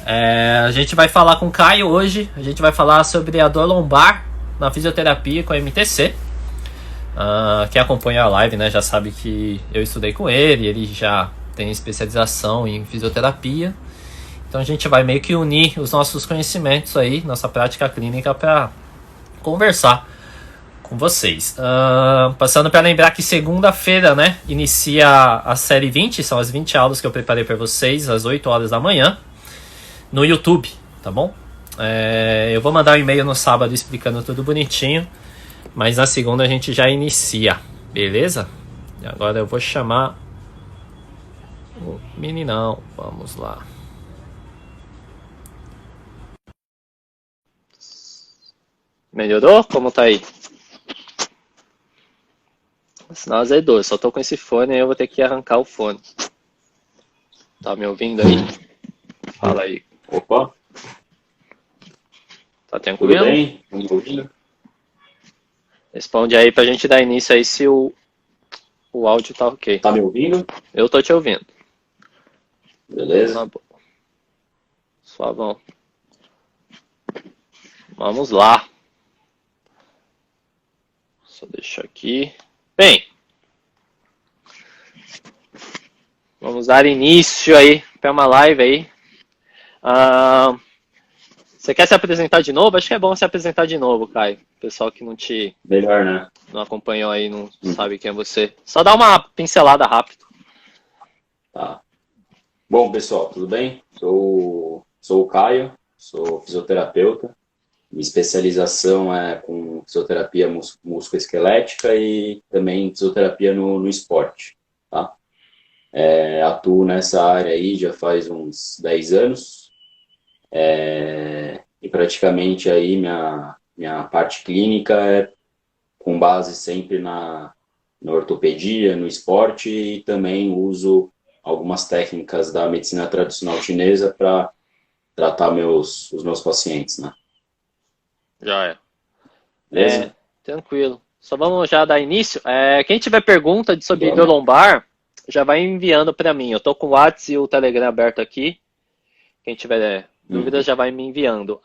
A gente vai falar com o Caio hoje. A gente vai falar sobre a dor lombar na fisioterapia com a MTC. Quem acompanha a live, né, já sabe que eu estudei com ele. Ele já tem especialização em fisioterapia. Então a gente vai meio que unir os nossos conhecimentos aí, nossa prática clínica, para conversar com vocês. Passando para lembrar que segunda-feira, né, inicia a série 20, são as 20 aulas que eu preparei para vocês, às 8 horas da manhã, no YouTube, tá bom? Eu vou mandar um e-mail no sábado explicando tudo bonitinho, mas na segunda a gente já inicia, beleza? E agora eu vou chamar o meninão, vamos lá. Melhorou? Como tá aí? Sinal azedou, eu só tô com esse fone e eu vou ter que arrancar o fone. Tá me ouvindo aí? Fala aí. Opa. Tá tranquilo? Tudo bem? Me ouvindo? Responde aí pra gente dar início aí se o áudio tá ok. Tá me ouvindo? Eu tô te ouvindo. Beleza. Suavão. Vamos lá. Só deixar aqui. Bem, vamos dar início aí para uma live aí. Você quer se apresentar de novo? Acho que é bom se apresentar de novo, Caio. O pessoal que Melhor, né? não acompanhou aí, não sabe quem é você. Só dá uma pincelada rápido. Tá. Bom, pessoal, tudo bem? Sou o Caio, sou fisioterapeuta. Minha especialização é com fisioterapia musculoesquelética e também fisioterapia no esporte, tá? Atuo nessa área aí já faz uns 10 anos. E praticamente aí minha parte clínica é com base sempre na ortopedia, no esporte, e também uso algumas técnicas da medicina tradicional chinesa para tratar os meus pacientes, né? Já é. Beleza? Tranquilo. Só vamos já dar início. Quem tiver pergunta sobre dor lombar, já vai enviando para mim. Eu tô com o WhatsApp e o Telegram aberto aqui. Quem tiver dúvida já vai me enviando.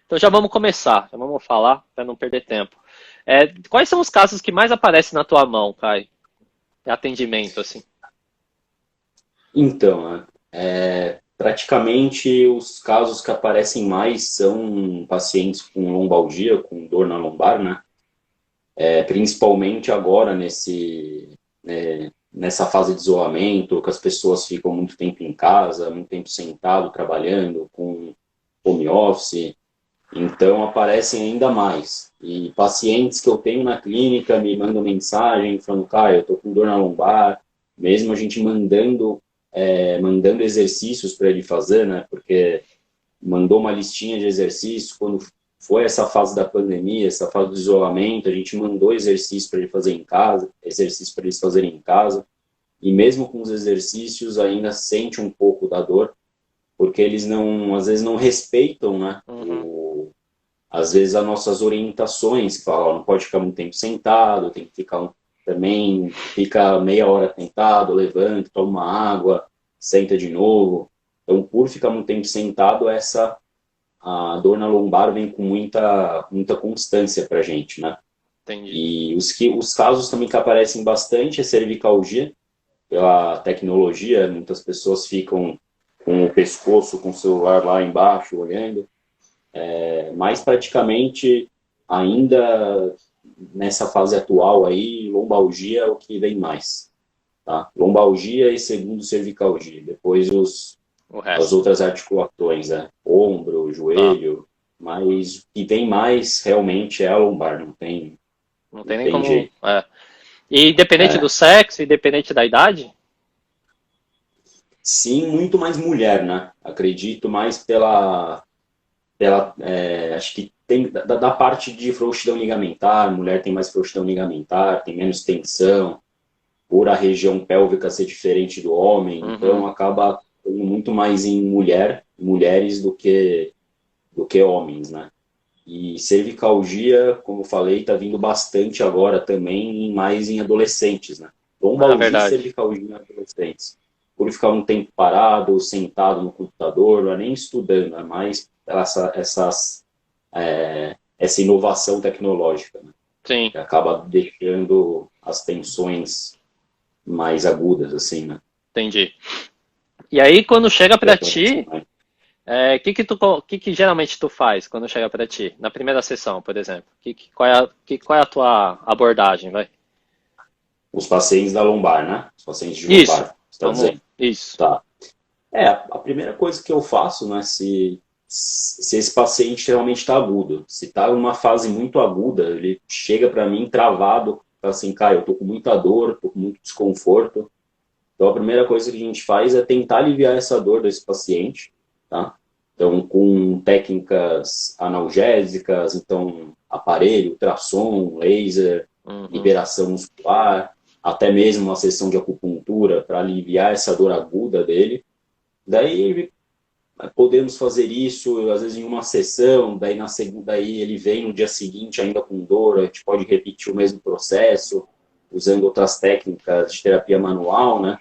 Então já vamos começar. Já vamos falar para não perder tempo. Quais são os casos que mais aparecem na tua mão, Caio? Atendimento, assim. Então, praticamente os casos que aparecem mais são pacientes com lombalgia, com dor na lombar, né? Principalmente agora nessa fase de isolamento, que as pessoas ficam muito tempo em casa, muito tempo sentado, trabalhando, com home office, então aparecem ainda mais. E pacientes que eu tenho na clínica me mandam mensagem falando, Caio, eu tô com dor na lombar, mesmo a gente mandando exercícios para ele fazer, né? Porque mandou uma listinha de exercícios quando foi essa fase da pandemia, essa fase do isolamento, a gente mandou exercícios para ele fazer em casa, exercícios para eles fazerem em casa, e mesmo com os exercícios ainda sente um pouco da dor, porque eles às vezes não respeitam, né? Às vezes as nossas orientações, que falam, não pode ficar muito tempo sentado, tem que ficar também, fica meia hora sentado, levanta, toma uma água, senta de novo. Então, por ficar muito tempo sentado, a dor na lombar vem com muita constância pra gente, né? Entendi. E os casos também que aparecem bastante é cervicalgia, pela tecnologia, muitas pessoas ficam com o pescoço, com o celular lá embaixo, olhando. Mas praticamente, ainda nessa fase atual aí, lombalgia é o que vem mais, tá? Lombalgia e segundo cervicalgia, depois as outras articulações, ombro, joelho, mas o que vem mais realmente é a lombar, não tem nem como jeito. E independente do sexo, independente da idade? Sim, muito mais mulher, né? Acredito mais acho que tem da parte de frouxidão ligamentar, mulher tem mais frouxidão ligamentar, tem menos tensão, por a região pélvica ser diferente do homem, então acaba tendo muito mais em mulheres do que homens, né? E cervicalgia, como eu falei, está vindo bastante agora também, mais em adolescentes, né? Lombalgia e cervicalgia em adolescentes. por ficar um tempo parado, sentado no computador, não é nem estudando, é mais essa inovação tecnológica, né? Sim, Que acaba deixando as tensões mais agudas, assim, né? entendi. E aí, quando chega Que é pra o que acontece ti, mais. que geralmente tu faz quando chega pra ti? Na primeira sessão, por exemplo. Qual é a tua abordagem, vai? Os pacientes da lombar, né? Os pacientes de Isso. lombar, você está Vamos. dizendo? Isso. Tá. A primeira coisa que eu faço, né, se esse paciente realmente está agudo, se está em uma fase muito aguda, ele chega para mim travado, fala assim, cara, eu tô com muita dor, tô com muito desconforto. Então a primeira coisa que a gente faz é tentar aliviar essa dor desse paciente, tá? Então com técnicas analgésicas, então aparelho, ultrassom, laser, Uhum. liberação muscular, até mesmo uma sessão de acupuntura para aliviar essa dor aguda dele. Daí podemos fazer isso, às vezes em uma sessão, daí na segunda aí ele vem no dia seguinte ainda com dor, a gente pode repetir o mesmo processo, usando outras técnicas de terapia manual, né?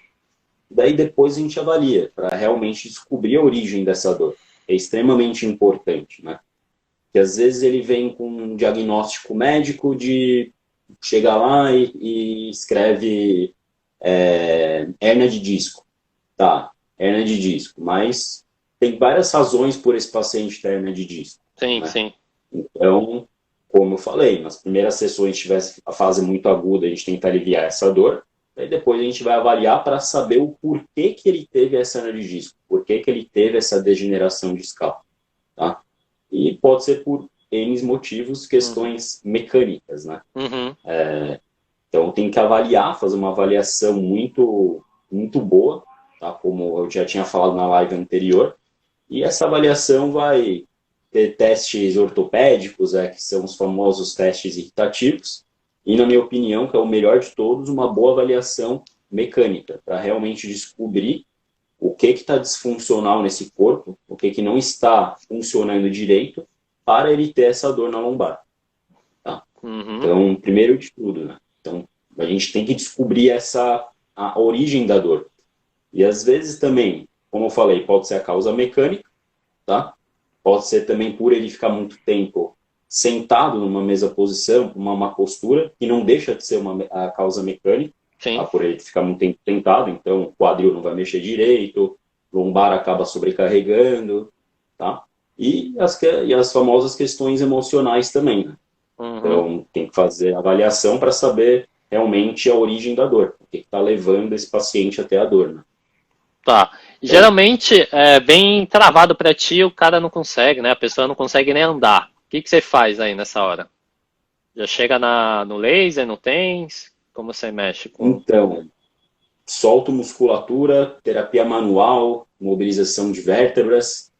Daí depois a gente avalia, para realmente descobrir a origem dessa dor. É extremamente importante, né? Porque às vezes ele vem com um diagnóstico médico de chega lá e escreve hérnia de disco. Tá, hernia de disco, mas tem várias razões por esse paciente ter hernia de disco, Sim, né? sim. Então, como eu falei, nas primeiras sessões, se tivesse a fase muito aguda, a gente tenta aliviar essa dor, aí depois a gente vai avaliar para saber o porquê que ele teve essa hernia de disco, porquê que ele teve essa degeneração discal, tá? E pode ser por N motivos, Uhum. questões mecânicas, né? Uhum. Então tem que avaliar, fazer uma avaliação muito, muito boa, tá? Como eu já tinha falado na live anterior. E essa avaliação vai ter testes ortopédicos, que são os famosos testes irritativos. E, na minha opinião, que é o melhor de todos, uma boa avaliação mecânica, para realmente descobrir o que está disfuncional nesse corpo, o que não está funcionando direito, para ele ter essa dor na lombar. Tá? Uhum. Então, primeiro de tudo, né? Então, a gente tem que descobrir a origem da dor. E às vezes também, como eu falei, pode ser a causa mecânica, tá? Pode ser também por ele ficar muito tempo sentado numa mesma posição, uma má postura, que não deixa de ser a causa mecânica, Sim. tá? Por ele ficar muito tempo sentado, então o quadril não vai mexer direito, lombar acaba sobrecarregando, tá? E as famosas questões emocionais também, né? Uhum. Então, tem que fazer a avaliação para saber realmente a origem da dor, o que está levando esse paciente até a dor, né? Tá. Então, Geralmente é bem travado pra ti, o cara não consegue, né? A pessoa não consegue nem andar. O que você faz aí nessa hora? Já chega no laser, não tens? Como você mexe com. então, solto musculatura, terapia manual, mobilização de vértebras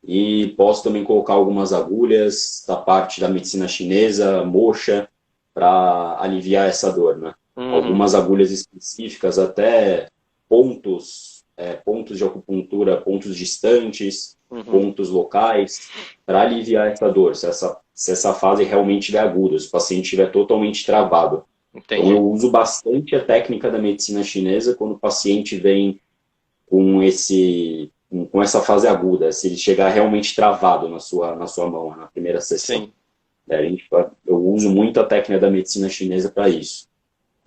e posso também colocar algumas agulhas da parte da medicina chinesa, moxa, para aliviar essa dor, né? Uhum. Algumas agulhas específicas, até pontos de acupuntura, pontos distantes, Uhum. pontos locais, para aliviar essa dor, se essa fase realmente estiver aguda, se o paciente estiver totalmente travado. Então, Entendi. eu uso bastante a técnica da medicina chinesa quando o paciente vem com essa fase aguda, se ele chegar realmente travado na sua mão, na primeira sessão. Sim. Eu uso muito a técnica da medicina chinesa para isso.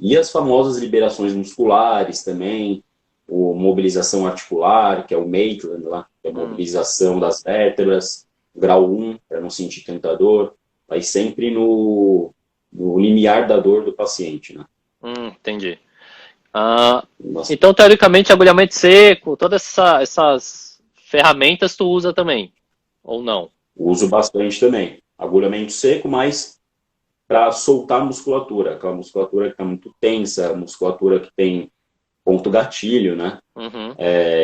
E as famosas liberações musculares também, mobilização articular, que é o Maitland lá, que é a Hum. mobilização das vértebras, grau 1, para não sentir tanta dor, vai sempre no limiar da dor do paciente, né? Entendi. Ah, Mas então, teoricamente, agulhamento seco, todas essas ferramentas tu usa também, ou não? uso bastante também. Agulhamento seco, mas para soltar a musculatura, aquela musculatura que está muito tensa, musculatura que tem ponto gatilho, né? Uhum.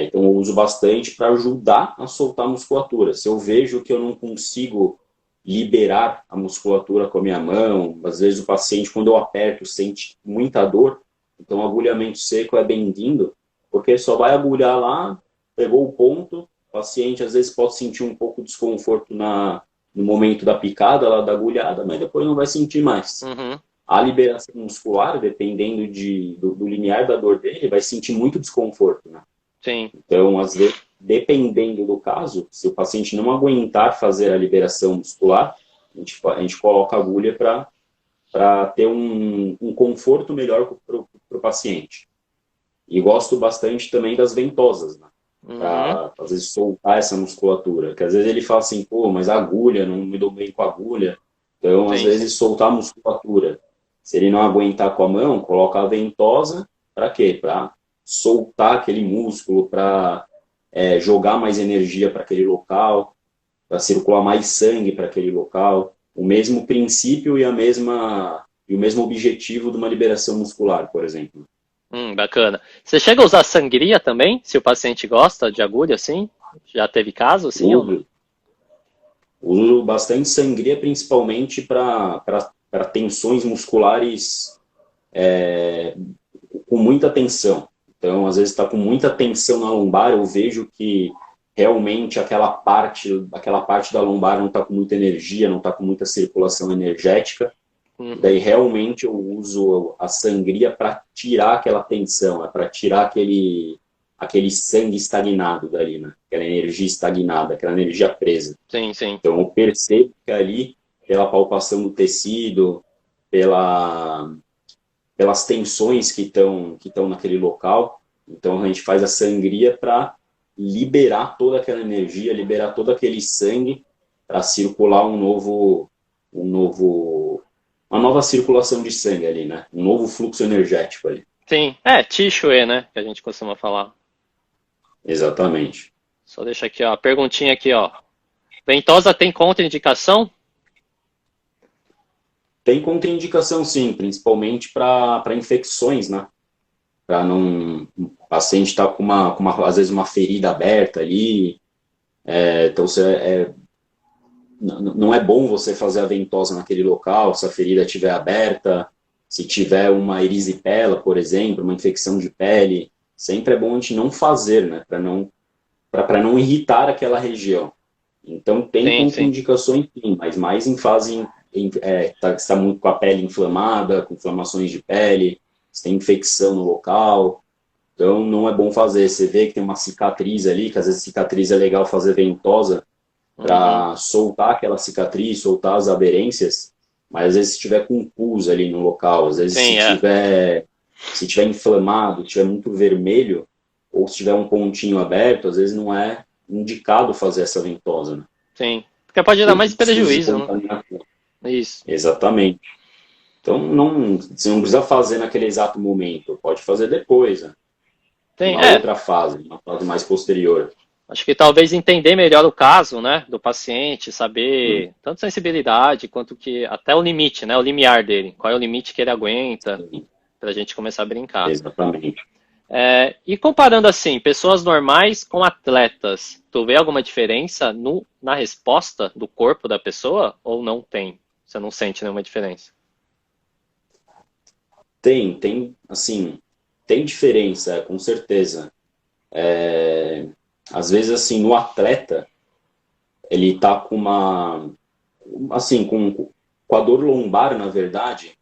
Então eu uso bastante para ajudar a soltar a musculatura. Se eu vejo que eu não consigo liberar a musculatura com a minha mão, às vezes o paciente, quando eu aperto, sente muita dor, então o agulhamento seco é bem-vindo, porque só vai agulhar lá, pegou o ponto, o paciente às vezes pode sentir um pouco de desconforto no momento da picada, lá da agulhada, mas depois não vai sentir mais. Uhum. A liberação muscular, dependendo do limiar da dor dele, vai sentir muito desconforto, né? Sim. Então, às vezes, dependendo do caso, se o paciente não aguentar fazer a liberação muscular, a gente coloca a agulha para ter um conforto melhor para o paciente. E gosto bastante também das ventosas, né? Uhum. Para, às vezes, soltar essa musculatura. Que às vezes ele fala assim, pô, mas a agulha, não me dou bem com a agulha. Então, às Sim, sim. vezes, soltar a musculatura. Se ele não aguentar com a mão, coloca a ventosa, para quê? Para soltar aquele músculo, para jogar mais energia para aquele local, para circular mais sangue para aquele local. O mesmo princípio e o mesmo objetivo de uma liberação muscular, por exemplo. Bacana. Você chega a usar sangria também, se o paciente gosta de agulha, assim? Já teve caso, assim, ou não? Uso, uso bastante sangria, principalmente para tensões musculares com muita tensão. Então, às vezes está com muita tensão na lombar, eu vejo que realmente aquela parte da lombar não está com muita energia, não está com muita circulação energética. Uhum. Daí realmente eu uso a sangria para tirar aquela tensão, para tirar aquele sangue estagnado dali, né? Aquela energia estagnada, aquela energia presa. Sim, sim. Então eu percebo que ali, pela palpação do tecido, pelas tensões que estão naquele local, então a gente faz a sangria para liberar toda aquela energia, liberar todo aquele sangue para circular uma nova circulação de sangue ali, né? Um novo fluxo energético ali. Sim. Tissue, né, que a gente costuma falar. Exatamente. Só deixa aqui, ó, perguntinha aqui, ó. Ventosa tem contraindicação? Tem contraindicação, sim, principalmente para infecções, né? Para não. O paciente está às vezes, uma ferida aberta ali. Então, não é bom você fazer a ventosa naquele local, se a ferida estiver aberta, se tiver uma erisipela, por exemplo, uma infecção de pele. Sempre é bom a gente não fazer, né? Para não irritar aquela região. Então, tem Sim, sim. contraindicações, sim, mas mais em fase está muito com a pele inflamada, com inflamações de pele, se tem infecção no local. Então, não é bom fazer. Você vê que tem uma cicatriz ali, que às vezes cicatriz é legal fazer ventosa Uhum. para soltar aquela cicatriz, soltar as aderências, mas às vezes se tiver com pus ali no local, às vezes Sim, se tiver inflamado, tiver muito vermelho, ou se tiver um pontinho aberto, às vezes não é indicado fazer essa ventosa, né? sim. Porque pode dar Por mais riscos de prejuízo, né? contaminação. Isso. Exatamente. Então, você não precisa fazer naquele exato momento, pode fazer depois, né? Tem, Uma outra fase, uma fase mais posterior. acho que talvez entender melhor o caso, né, do paciente, Hum, saber tanto sensibilidade quanto que até o limite, né, o limiar dele, qual é o limite que ele aguenta, sim, para a gente começar a brincar. exatamente. E comparando assim, pessoas normais com atletas, tu vê alguma diferença na resposta do corpo da pessoa ou não tem? Você não sente nenhuma diferença? Assim, tem diferença, com certeza. Às vezes, assim, no atleta, ele tá assim, com a dor lombar, na verdade,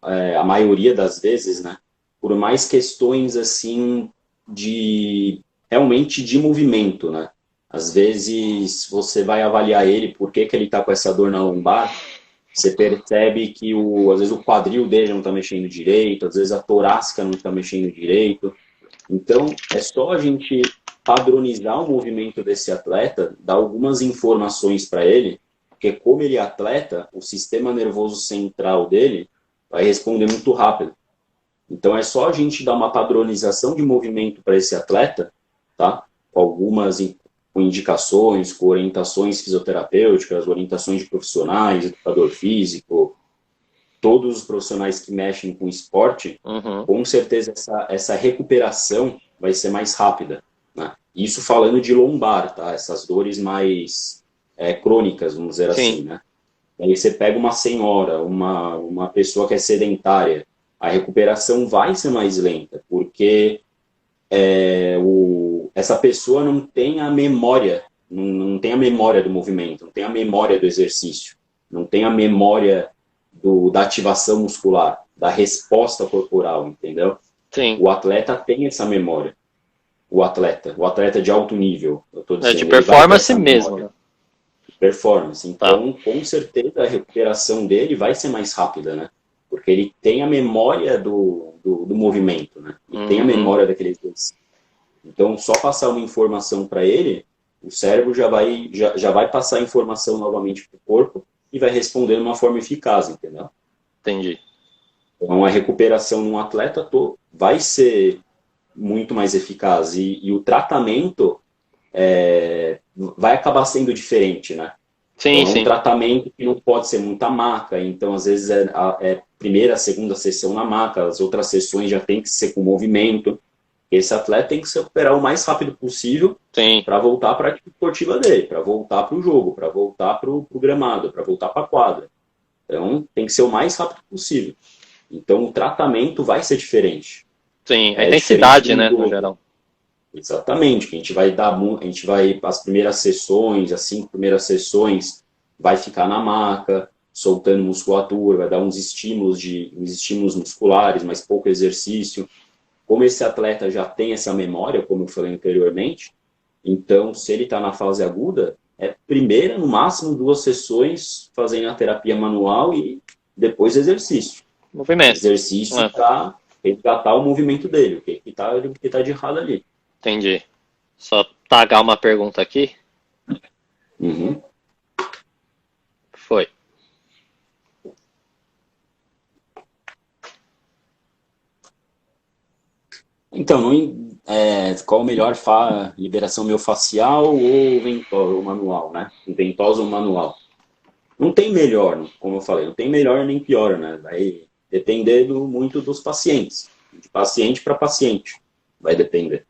a maioria das vezes, né, por mais questões, assim, realmente de movimento, né. Às vezes, você vai avaliar ele, por que que ele tá com essa dor na lombar, você percebe que às vezes o quadril dele não está mexendo direito, às vezes a torácica não está mexendo direito. Então, é só a gente padronizar o movimento desse atleta, dar algumas informações para ele, porque como ele é atleta, o sistema nervoso central dele vai responder muito rápido. Então, é só a gente dar uma padronização de movimento para esse atleta, tá? Com algumas com indicações, com orientações fisioterapêuticas, orientações de profissionais, educador físico, todos os profissionais que mexem com esporte, Uhum. com certeza essa recuperação vai ser mais rápida, né? Isso falando de lombar, tá? Essas dores mais crônicas, vamos dizer assim, Sim, né? Aí você pega uma senhora, uma pessoa que é sedentária, a recuperação vai ser mais lenta, porque essa pessoa não tem a memória, não tem a memória do movimento, não tem a memória do exercício, não tem a memória da ativação muscular, da resposta corporal, entendeu? sim. O atleta tem essa memória. o atleta de alto nível, eu tô dizendo, De ele vai ter performance essa mesmo, memória. né? Performance. Então, com certeza, a recuperação dele vai ser mais rápida, né? Porque ele tem a memória do movimento, né? E tem a memória daquele exercício. Então, só passar uma informação para ele, o cérebro já vai passar a informação novamente para o corpo e vai responder de uma forma eficaz, entendeu? Entendi. Então, a recuperação num atleta vai ser muito mais eficaz e o tratamento vai acabar sendo diferente, né? Sim, Então, é um sim. tratamento que não pode ser muita maca, então às vezes é primeira, segunda sessão na maca, as outras sessões já tem que ser com movimento. Esse atleta tem que se recuperar o mais rápido possível Sim. para voltar à prática esportiva dele, para voltar para o jogo, para voltar para o gramado, para voltar para a quadra. Então, tem que ser o mais rápido possível. Então, o tratamento vai ser diferente. Sim, a É intensidade, diferente né, no geral. Exatamente, que a gente vai, as primeiras sessões, as 5 primeiras sessões, vai ficar na maca, soltando musculatura, vai dar uns estímulos musculares, mas pouco exercício. Como esse atleta já tem essa memória, como eu falei anteriormente, então, se ele está na fase aguda, é primeira, no máximo 2 sessões, fazendo a terapia manual e depois exercício. Movimento. Exercício para resgatar o movimento dele, o que tá de errado ali. Entendi. Só tagar uma pergunta aqui. Uhum. Foi. Então, qual o melhor liberação miofascial ou ventosa ou manual, né? Ventosa ou manual? Não tem melhor, como eu falei, não tem melhor nem pior, né? Vai depender muito dos pacientes, de paciente para paciente, vai depender.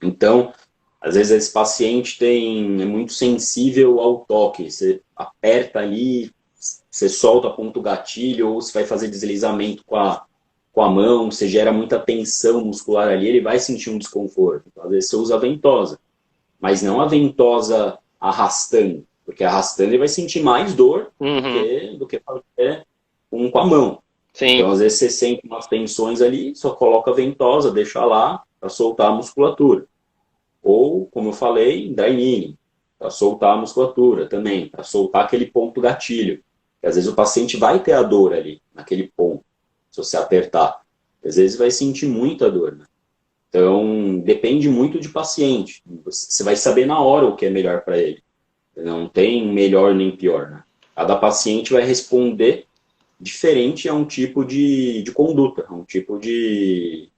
Então, às vezes esse paciente é muito sensível ao toque, você aperta ali, você solta, aponta o gatilho, ou você vai fazer deslizamento com a mão, você gera muita tensão muscular ali, ele vai sentir um desconforto. Então, às vezes você usa a ventosa, mas não a ventosa arrastando, porque arrastando ele vai sentir mais dor do que fazer com a mão. Sim. Então, às vezes você sente umas tensões ali, só coloca a ventosa, deixa lá para soltar a musculatura. Ou, como eu falei, dry needling, para soltar a musculatura também, para soltar aquele ponto gatilho. Porque às vezes o paciente vai ter a dor ali, naquele ponto, se você apertar. Às vezes vai sentir muita dor, né? Então, depende muito de paciente. Você vai saber na hora o que é melhor para ele. Não tem melhor nem pior, né? Cada paciente vai responder diferente a um tipo de conduta, a um tipo de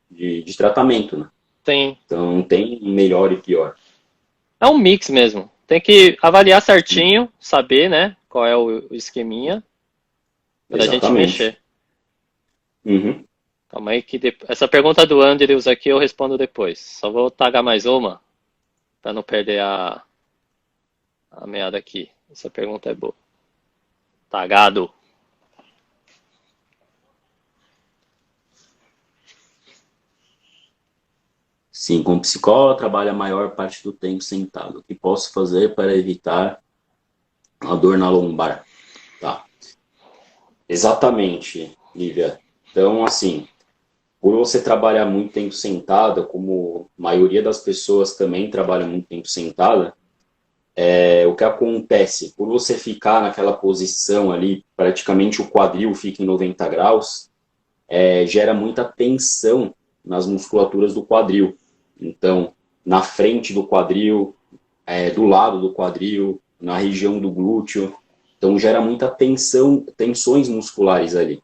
tratamento, né? Sim. Então, não tem melhor e pior. É um mix mesmo. Tem que avaliar certinho, saber, né, qual é o esqueminha pra gente mexer. Uhum. Calma aí que essa pergunta do Andrews aqui eu respondo depois. Só vou tagar mais uma para não perder a meada aqui. Essa pergunta é boa. Tagado. Sim, como psicólogo, trabalho a maior parte do tempo sentado. O que posso fazer para evitar a dor na lombar? Tá. Exatamente, Lívia. Então, assim, por você trabalhar muito tempo sentada, como a maioria das pessoas também trabalha muito tempo sentada, o que acontece? Por você ficar naquela posição ali, praticamente o quadril fica em 90 graus, gera muita tensão nas musculaturas do quadril. Então, na frente do quadril, do lado do quadril, na região do glúteo. Então, gera muita tensões musculares ali,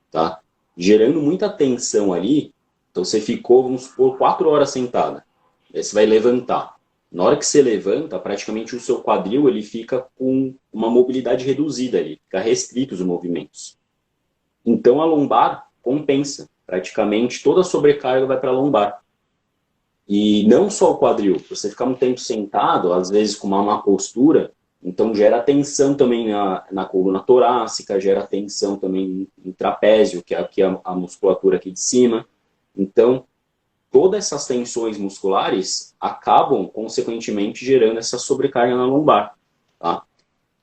tá? Gerando muita tensão ali, então você ficou, vamos supor, 4 horas sentada. Aí você vai levantar. Na hora que você levanta, praticamente o seu quadril ele fica com uma mobilidade reduzida ali, fica restrito os movimentos. Então, a lombar compensa. Praticamente toda a sobrecarga vai para a lombar. E não só o quadril, você ficar um tempo sentado, às vezes com uma má postura, então gera tensão também na coluna torácica, gera tensão também no trapézio, que é aqui a musculatura aqui de cima. Então, todas essas tensões musculares acabam, consequentemente, gerando essa sobrecarga na lombar. Tá?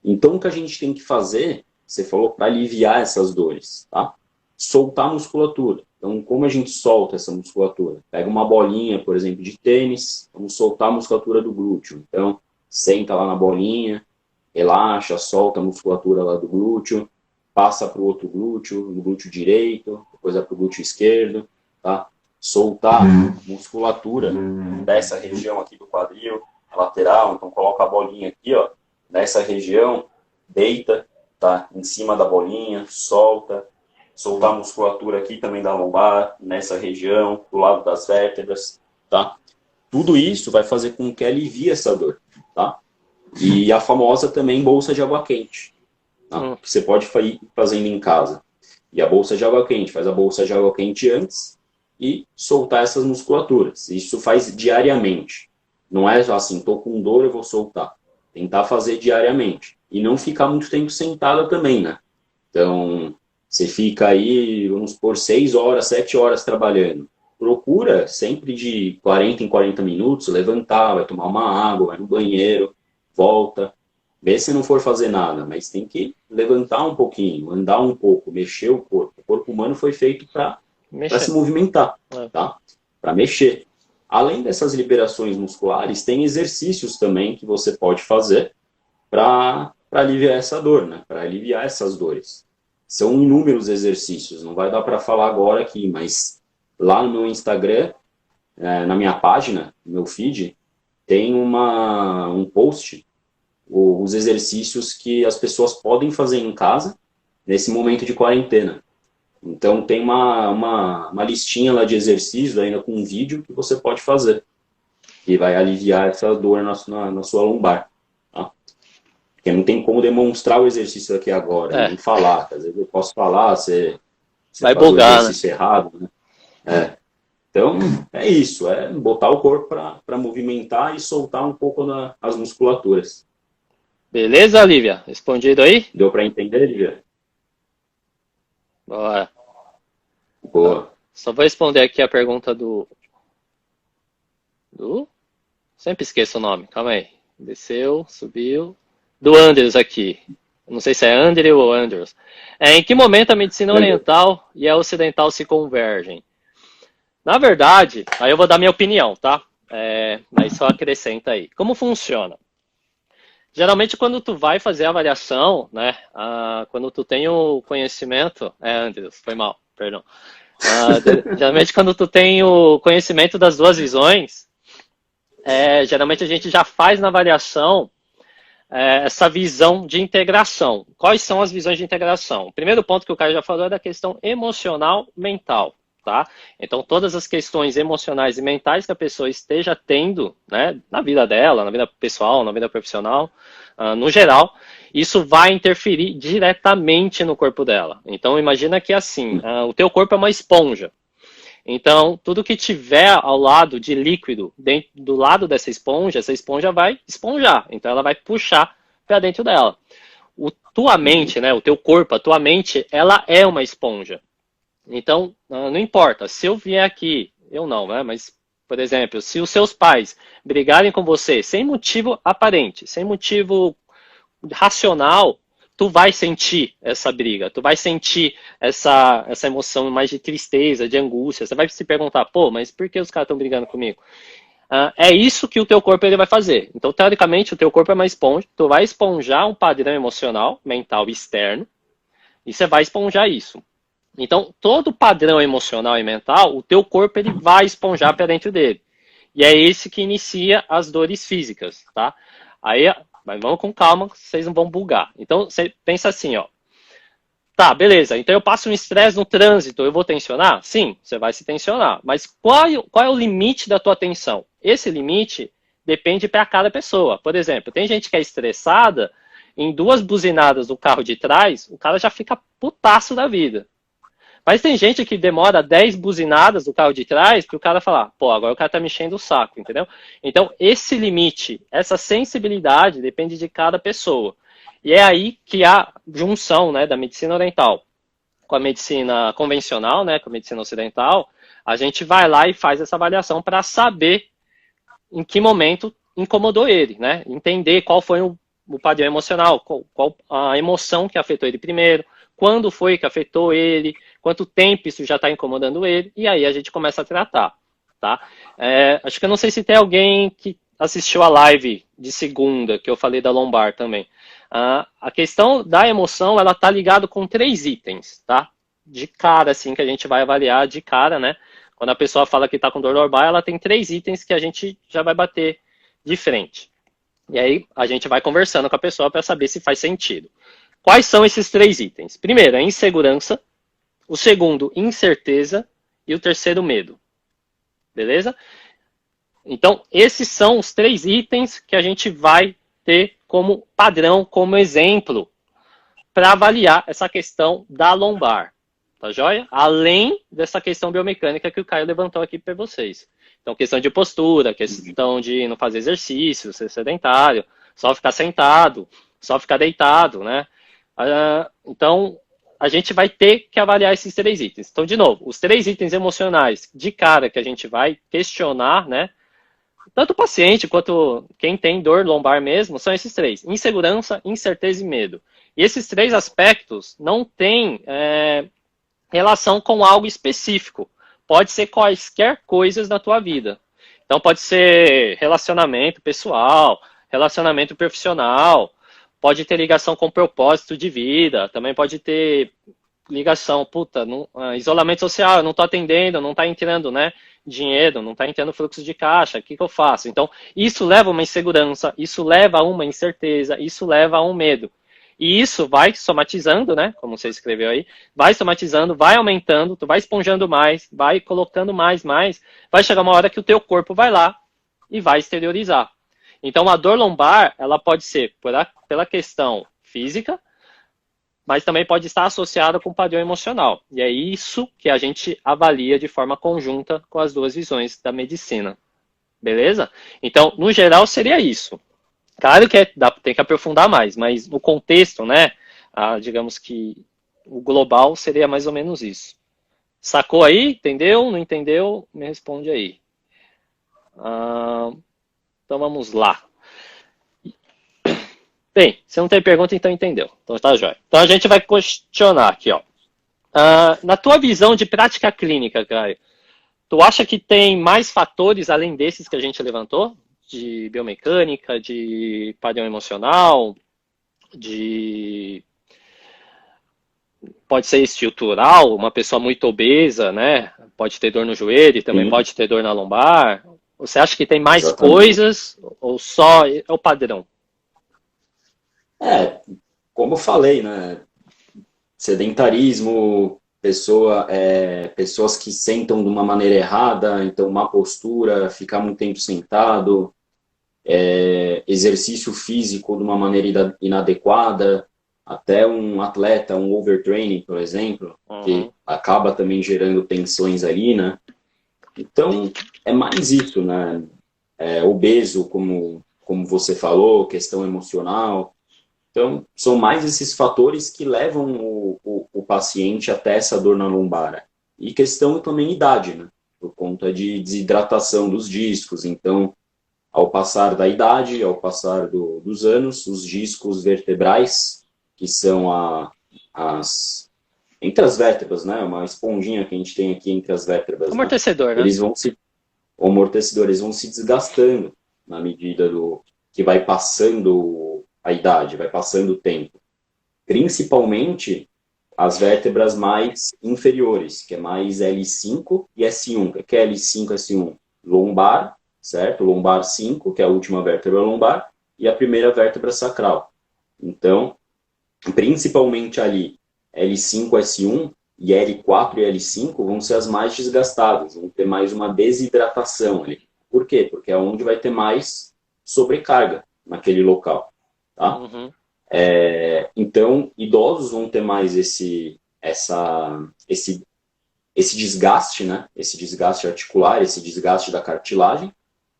Então, o que a gente tem que fazer, você falou, para aliviar essas dores, tá? Soltar a musculatura. Então, como a gente solta essa musculatura? Pega uma bolinha, por exemplo, de tênis, vamos soltar a musculatura do glúteo. Então, senta lá na bolinha, relaxa, solta a musculatura lá do glúteo, passa para o outro glúteo, no glúteo direito, depois vai para o glúteo esquerdo, tá? Soltar a musculatura dessa região aqui do quadril, a lateral, então coloca a bolinha aqui, ó, nessa região, deita, tá? Em cima da bolinha, soltar a musculatura aqui também da lombar, nessa região, do lado das vértebras, tá? Tudo isso vai fazer com que alivie essa dor, tá? E a famosa também bolsa de água quente, tá? Que você pode ir fazendo em casa. E a bolsa de água quente, faz a bolsa de água quente antes e soltar essas musculaturas. Isso faz diariamente. Não é assim, tô com dor, eu vou soltar. Tentar fazer diariamente. E não ficar muito tempo sentada também, né? Então, você fica aí, vamos por 6 horas, 7 horas trabalhando. Procura sempre de 40 em 40 minutos, levantar, vai tomar uma água, vai no banheiro, volta. Vê se não for fazer nada, mas tem que levantar um pouquinho, andar um pouco, mexer o corpo. O corpo humano foi feito para se movimentar, tá? Para mexer. Além dessas liberações musculares, tem exercícios também que você pode fazer para aliviar essa dor, né? Para aliviar essas dores. São inúmeros exercícios, não vai dar para falar agora aqui, mas lá no meu Instagram, na minha página, no meu feed, tem um post, os exercícios que as pessoas podem fazer em casa nesse momento de quarentena. Então tem uma listinha lá de exercícios, ainda com um vídeo que você pode fazer, que vai aliviar essa dor na sua lombar. Tá? Porque não tem como demonstrar o exercício aqui agora, nem falar. Às vezes eu posso falar, você vai faz bugar, o exercício errado. Né? Então é isso, é botar o corpo para movimentar e soltar um pouco as musculaturas. Beleza, Lívia? Respondido aí? Deu para entender, Lívia? Bora. Boa. Só vou responder aqui a pergunta do... Sempre esqueço o nome, calma aí. Desceu, subiu. Do Andrews aqui. Não sei se é Andrew ou Andrews. Em que momento a medicina oriental e a ocidental se convergem? Na verdade, aí eu vou dar minha opinião, tá? Mas só acrescenta aí. Como funciona? Geralmente, quando tu vai fazer a avaliação, né, quando tu tem o conhecimento... Andrews, foi mal, perdão. Geralmente, quando tu tem o conhecimento das duas visões, geralmente a gente já faz na avaliação essa visão de integração. Quais são as visões de integração? O primeiro ponto que o Caio já falou é da questão emocional mental. Tá? Então, todas as questões emocionais e mentais que a pessoa esteja tendo, né, na vida dela, na vida pessoal, na vida profissional, no geral, isso vai interferir diretamente no corpo dela. Então, imagina que assim, o teu corpo é uma esponja. Então, tudo que tiver ao lado de líquido, do lado dessa esponja, essa esponja vai esponjar. Então, ela vai puxar para dentro dela. Tua mente, né, o teu corpo, a tua mente, ela é uma esponja. Então, não importa, se eu vier aqui, eu não, né? Mas, por exemplo, se os seus pais brigarem com você sem motivo aparente, sem motivo racional, tu vai sentir essa briga, tu vai sentir essa emoção mais de tristeza, de angústia. Você vai se perguntar, pô, mas por que os caras estão brigando comigo? É isso que o teu corpo ele vai fazer. Então, teoricamente, o teu corpo é uma esponja, tu vai esponjar um padrão emocional, mental externo, e você vai esponjar isso. Então, todo padrão emocional e mental, o teu corpo ele vai esponjar para dentro dele. E é esse que inicia as dores físicas, tá? Aí, mas vamos com calma, vocês não vão bugar. Então, você pensa assim, ó. Tá, beleza. Então, eu passo um estresse no trânsito, eu vou tensionar? Sim, você vai se tensionar. Mas qual é o limite da tua tensão? Esse limite depende para cada pessoa. Por exemplo, tem gente que é estressada, em 2 buzinadas do carro de trás, o cara já fica putaço da vida. Mas tem gente que demora 10 buzinadas do carro de trás para o cara falar, pô, agora o cara tá me enchendo o saco, entendeu? Então, esse limite, essa sensibilidade depende de cada pessoa. E é aí que a junção, né, da medicina oriental com a medicina convencional, né, com a medicina ocidental, a gente vai lá e faz essa avaliação para saber em que momento incomodou ele, né? Entender qual foi o padrão emocional, qual a emoção que afetou ele primeiro, quando foi que afetou ele, quanto tempo isso já está incomodando ele, e aí a gente começa a tratar, tá? Acho que eu não sei se tem alguém que assistiu a live de segunda, que eu falei da lombar também. A questão da emoção, ela tá ligada com 3 itens, tá? De cara, assim, que a gente vai avaliar de cara, né? Quando a pessoa fala que tá com dor lombar, ela tem 3 itens que a gente já vai bater de frente. E aí a gente vai conversando com a pessoa para saber se faz sentido. Quais são esses 3 itens? Primeiro, a insegurança. O segundo, incerteza. E o terceiro, medo. Beleza? Então, esses são os 3 itens que a gente vai ter como padrão, como exemplo, para avaliar essa questão da lombar. Tá joia? Além dessa questão biomecânica que o Caio levantou aqui para vocês. Então, questão de postura, questão de não fazer exercício, ser sedentário, só ficar sentado, só ficar deitado, né? Então, a gente vai ter que avaliar esses 3 itens. Então, de novo, os 3 itens emocionais de cara que a gente vai questionar, né? Tanto o paciente quanto quem tem dor lombar mesmo, são esses 3. Insegurança, incerteza e medo. E esses 3 aspectos não têm relação com algo específico. Pode ser quaisquer coisas na tua vida. Então pode ser relacionamento pessoal, relacionamento profissional, pode ter ligação com propósito de vida, também pode ter ligação, isolamento social, eu não estou atendendo, não está entrando, né, dinheiro, não está entrando fluxo de caixa, o que eu faço? Então isso leva a uma insegurança, isso leva a uma incerteza, isso leva a um medo. E isso vai somatizando, né? Como você escreveu aí, vai somatizando, vai aumentando, tu vai esponjando mais, vai colocando mais, vai chegar uma hora que o teu corpo vai lá e vai exteriorizar. Então a dor lombar, ela pode ser pela questão física, mas também pode estar associada com o padrão emocional. E é isso que a gente avalia de forma conjunta com as 2 visões da medicina. Beleza? Então, no geral, seria isso. Claro que tem que aprofundar mais, mas no contexto, né, digamos que o global seria mais ou menos isso. Sacou aí? Entendeu? Não entendeu? Me responde aí. Então vamos lá. Bem, se não tem pergunta, então entendeu. Então tá jóia. Então a gente vai questionar aqui, ó. Na tua visão de prática clínica, Caio, tu acha que tem mais fatores além desses que a gente levantou? De biomecânica, de padrão emocional, pode ser estrutural, uma pessoa muito obesa, né? Pode ter dor no joelho, também pode ter dor na lombar. Você acha que tem mais Exatamente. coisas ou só é o padrão? Como eu falei, né? Sedentarismo, pessoas que sentam de uma maneira errada, então má postura, ficar muito tempo sentado, exercício físico de uma maneira inadequada, até um atleta, um overtraining, por exemplo, que acaba também gerando tensões ali, né? Então, é mais isso, né? Obeso, como você falou, questão emocional. Então, são mais esses fatores que levam o paciente até essa dor na lombar. E questão também idade, né? Por conta de desidratação dos discos. Então, ao passar da idade, ao passar dos anos, os discos vertebrais, que são entre as vértebras, né? Uma esponjinha que a gente tem aqui entre as vértebras. Amortecedor, né? O amortecedor, eles vão se desgastando na medida que vai passando a idade, vai passando o tempo. Principalmente as vértebras mais inferiores, que é mais L5 e S1. O que é L5 e S1? Lombar, certo? Lombar 5, que é a última vértebra lombar, e a primeira vértebra sacral. Então, principalmente ali, L5, S1 e L4 e L5 vão ser as mais desgastadas, vão ter mais uma desidratação ali. Por quê? Porque é onde vai ter mais sobrecarga naquele local. Tá? Então, idosos vão ter mais esse desgaste, né? Esse desgaste articular, esse desgaste da cartilagem,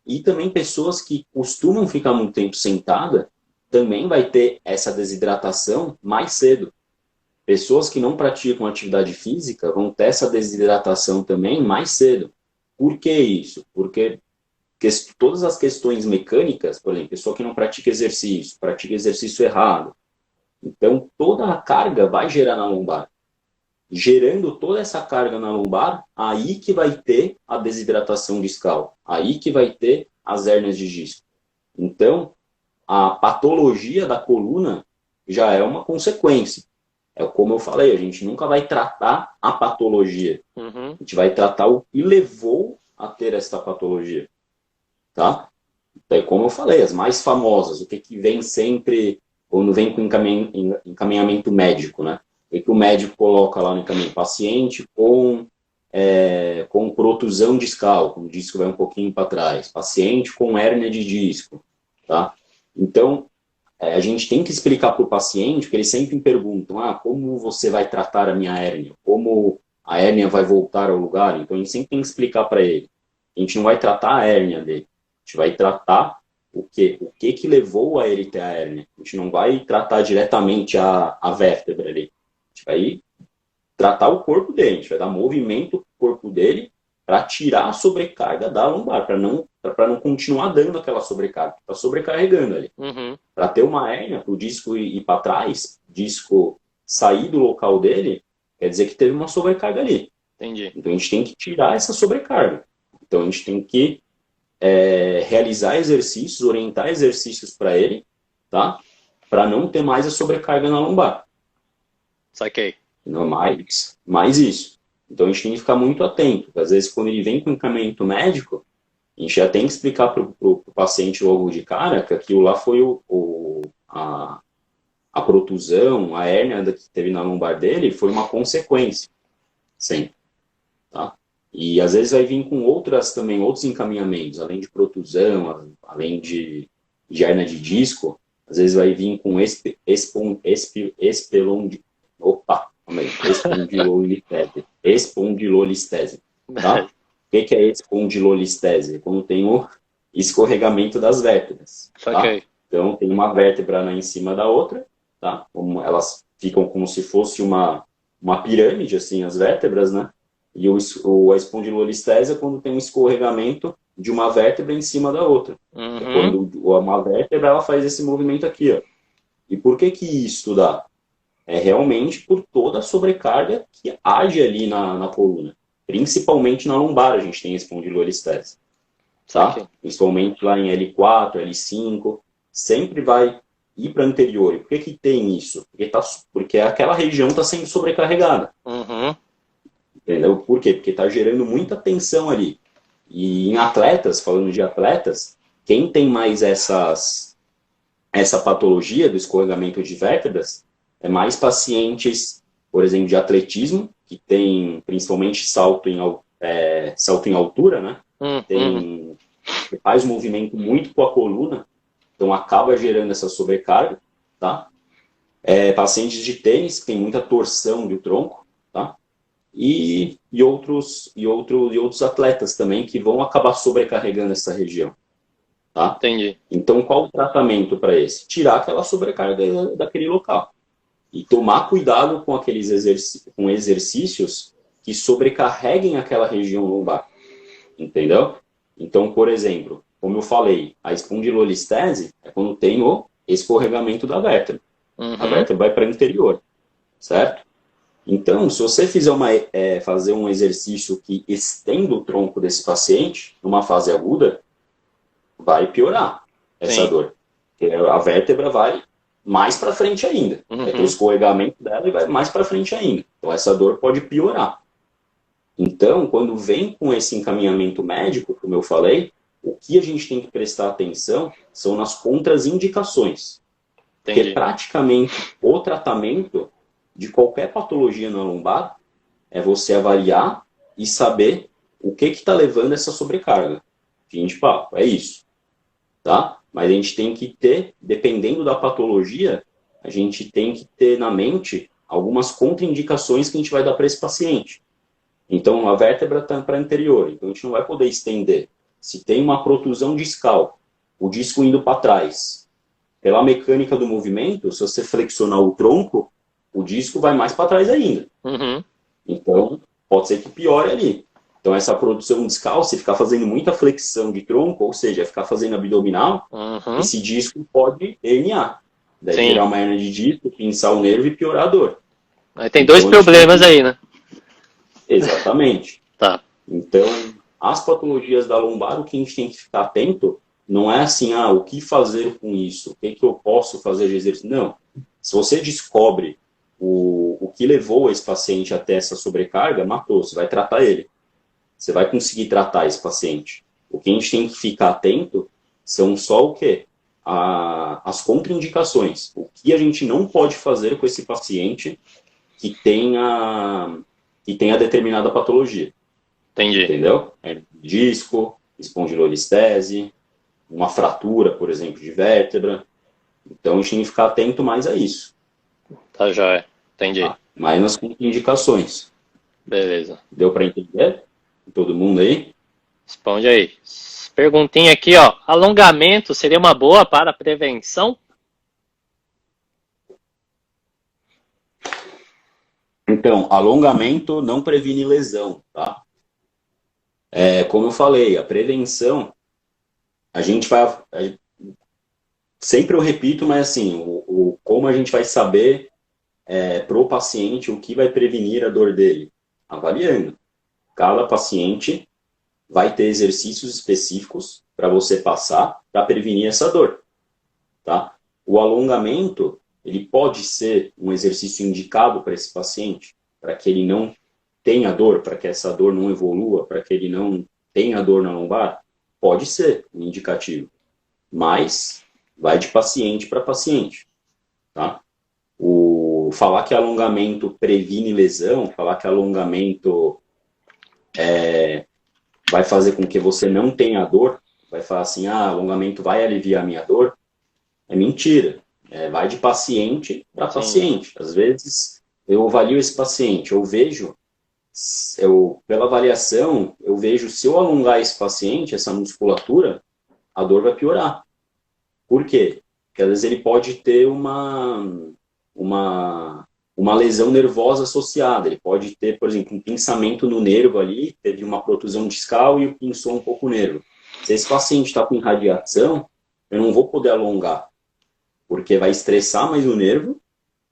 e também pessoas que costumam ficar muito tempo sentada também vai ter essa desidratação mais cedo. Pessoas que não praticam atividade física vão ter essa desidratação também mais cedo. Por que isso? Porque todas as questões mecânicas, por exemplo, pessoa que não pratica exercício errado. Então, toda a carga vai gerar na lombar. gerando toda essa carga na lombar, aí que vai ter a desidratação discal, aí que vai ter as hérnias de disco. Então, a patologia da coluna já é uma consequência. É como eu falei, a gente nunca vai tratar a patologia. Uhum. A gente vai tratar o que levou a ter esta patologia. Tá? Então, como eu falei, as mais famosas, o que vem sempre, quando vem com encaminhamento médico, né? O que o médico coloca lá no encaminhamento? Paciente com protusão discal, com o disco vai um pouquinho para trás. Paciente com hérnia de disco. Tá? Então, a gente tem que explicar para o paciente, porque eles sempre me perguntam, como você vai tratar a minha hérnia? Como a hérnia vai voltar ao lugar? Então, a gente sempre tem que explicar para ele. A gente não vai tratar a hérnia dele. A gente vai tratar o que levou a ele ter a hérnia. A gente não vai tratar diretamente a vértebra ali. A gente vai tratar o corpo dele. A gente vai dar movimento para o corpo dele para tirar a sobrecarga da lombar, para não continuar dando aquela sobrecarga. Está sobrecarregando ali. Uhum. Para ter uma hérnia, para o disco ir para trás, o disco sair do local dele, quer dizer que teve uma sobrecarga ali. Entendi. Então a gente tem que tirar essa sobrecarga. Então a gente tem que realizar exercícios, orientar exercícios para ele, tá? Para não ter mais a sobrecarga na lombar. Saquei. Não mais isso. Então a gente tem que ficar muito atento, porque às vezes quando ele vem com encaminhamento médico, a gente já tem que explicar para o paciente logo de cara que aquilo lá foi a protusão, a hérnia que teve na lombar dele foi uma consequência. Sempre. Tá? E às vezes vai vir com outros encaminhamentos, além de protusão, além de hérnia de disco, às vezes vai vir com espondilolistese. Tá? O que é espondilolistese? Quando tem o escorregamento das vértebras. Tá? Então tem uma vértebra em cima da outra, tá? Elas ficam como se fosse uma pirâmide, assim, as vértebras, né? E a espondilolistese é quando tem um escorregamento de uma vértebra em cima da outra. Uhum. É quando uma vértebra ela faz esse movimento aqui, ó. E por que isso dá? É realmente por toda a sobrecarga que age ali na coluna. Principalmente na lombar a gente tem espondilolistese. Tá? Principalmente lá em L4, L5, sempre vai ir para anterior. E por que tem isso? Porque aquela região está sendo sobrecarregada. Uhum. Entendeu? Por quê? Porque está gerando muita tensão ali. E em atletas, falando de atletas, quem tem mais essa patologia do escorregamento de vértebras é mais pacientes, por exemplo, de atletismo, que tem principalmente salto em altura, né? Que faz movimento muito com a coluna, então acaba gerando essa sobrecarga, tá? Pacientes de tênis, que tem muita torção do tronco, tá? E outros atletas também que vão acabar sobrecarregando essa região. Tá? Entendi. Então, qual o tratamento para esse? Tirar aquela sobrecarga daquele local. E tomar cuidado com aqueles exercícios que sobrecarreguem aquela região lombar. Entendeu? Então, por exemplo, como eu falei, a espondilolistese é quando tem o escorregamento da vértebra. Uhum. A vértebra vai para o interior. Certo? Então, se você fizer fazer um exercício que estenda o tronco desse paciente, numa fase aguda, vai piorar essa dor. Porque a vértebra vai mais para frente ainda. Uhum. Vai ter o escorregamento dela e vai mais para frente ainda. Então, essa dor pode piorar. Então, quando vem com esse encaminhamento médico, como eu falei, o que a gente tem que prestar atenção são nas contraindicações. Porque praticamente o tratamento de qualquer patologia na lombar é você avaliar e saber o que está levando essa sobrecarga. Fim de papo, é isso. Tá? Mas a gente tem que ter, dependendo da patologia, a gente tem que ter na mente algumas contraindicações que a gente vai dar para esse paciente. Então, a vértebra está para anterior, então a gente não vai poder estender. Se tem uma protusão discal, o disco indo para trás, pela mecânica do movimento, se você flexionar o tronco, o disco vai mais para trás ainda. Uhum. Então, pode ser que piore ali. Então, essa produção discal, se ficar fazendo muita flexão de tronco, ou seja, ficar fazendo abdominal, esse disco pode herniar. Daí virar uma hernia de disco, pinçar o nervo e piorar a dor. Aí tem dois problemas aí, né? Exatamente. Tá. Então, as patologias da lombar, o que a gente tem que ficar atento não é assim, o que fazer com isso? O que eu posso fazer de exercício? Não. Se você descobre o que levou esse paciente até essa sobrecarga, matou. Você vai tratar ele. Você vai conseguir tratar esse paciente. O que a gente tem que ficar atento são só o quê? As contraindicações. O que a gente não pode fazer com esse paciente que tenha determinada patologia. Entendi. Entendeu? Disco, espondilolistese, uma fratura, por exemplo, de vértebra. Então, a gente tem que ficar atento mais a isso. Tá, joia. Entendi. Tá? Mais nas contraindicações. Beleza. Deu para entender? Todo mundo aí? Responde aí. Perguntinha aqui, ó. Alongamento seria uma boa para prevenção? Então, alongamento não previne lesão, tá? Como eu falei, a prevenção, a gente vai... Sempre eu repito, mas assim, como a gente vai saber pro paciente o que vai prevenir a dor dele? Avaliando. Cada paciente vai ter exercícios específicos para você passar para prevenir essa dor, tá? O alongamento, ele pode ser um exercício indicado para esse paciente, para que ele não tenha dor, para que essa dor não evolua, para que ele não tenha dor na lombar? Pode ser um indicativo, mas vai de paciente para paciente, tá? Falar que alongamento previne lesão, falar que alongamento vai fazer com que você não tenha dor, vai falar assim, alongamento vai aliviar a minha dor, é mentira. Vai de paciente para paciente. Às vezes, eu avalio esse paciente, pela avaliação, eu vejo se eu alongar esse paciente, essa musculatura, a dor vai piorar. Por quê? Porque às vezes ele pode ter uma lesão nervosa associada. Ele pode ter, por exemplo, um pinçamento no nervo ali, teve uma protusão discal e pinçou um pouco o nervo. Se esse paciente está com irradiação, eu não vou poder alongar, porque vai estressar mais o nervo,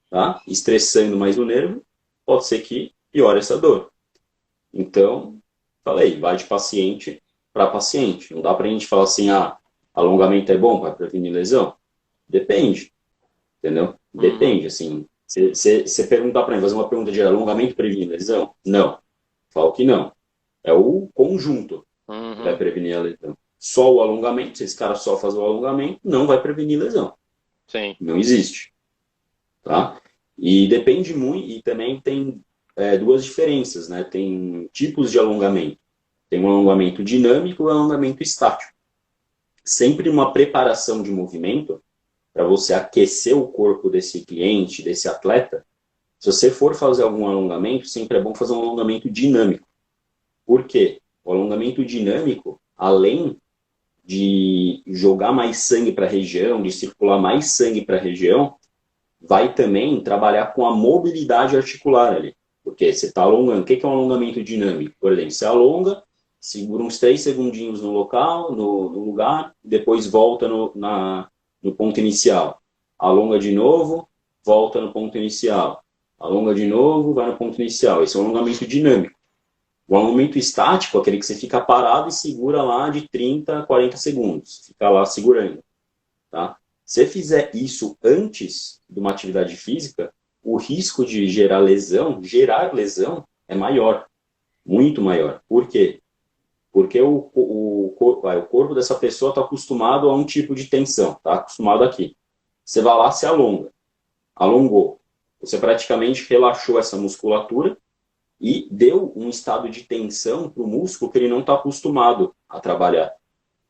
tá? Estressando mais o nervo, pode ser que piore essa dor. Então, falei, vai de paciente para paciente. Não dá para a gente falar assim, alongamento é bom para prevenir lesão? Depende, entendeu? Depende, assim. Você perguntar para mim, fazer uma pergunta de alongamento previne lesão? Não. Falo que não. É o conjunto que vai prevenir a lesão. Só o alongamento, se esse cara só faz o alongamento, não vai prevenir lesão. Sim. Não existe. Tá? E depende muito, e também tem duas diferenças, né? Tem tipos de alongamento. Tem um alongamento dinâmico e um alongamento estático. Sempre uma preparação de movimento, para você aquecer o corpo desse cliente, desse atleta, se você for fazer algum alongamento, sempre é bom fazer um alongamento dinâmico. Por quê? O alongamento dinâmico, além de jogar mais sangue para a região, de circular mais sangue para a região, vai também trabalhar com a mobilidade articular ali. Porque você está alongando. O que é um alongamento dinâmico? Por exemplo, você alonga, segura uns 3 segundinhos no local, no lugar, depois volta no ponto inicial. Alonga de novo, volta no ponto inicial. Alonga de novo, vai no ponto inicial. Esse é um alongamento dinâmico. O alongamento estático é aquele que você fica parado e segura lá de 30 a 40 segundos. Fica lá segurando. Tá? Se você fizer isso antes de uma atividade física, o risco de gerar lesão é maior. Muito maior. Por quê? Porque o corpo dessa pessoa está acostumado a um tipo de tensão. Está acostumado aqui. Você vai lá, se alonga. Alongou. Você praticamente relaxou essa musculatura e deu um estado de tensão para o músculo que ele não está acostumado a trabalhar.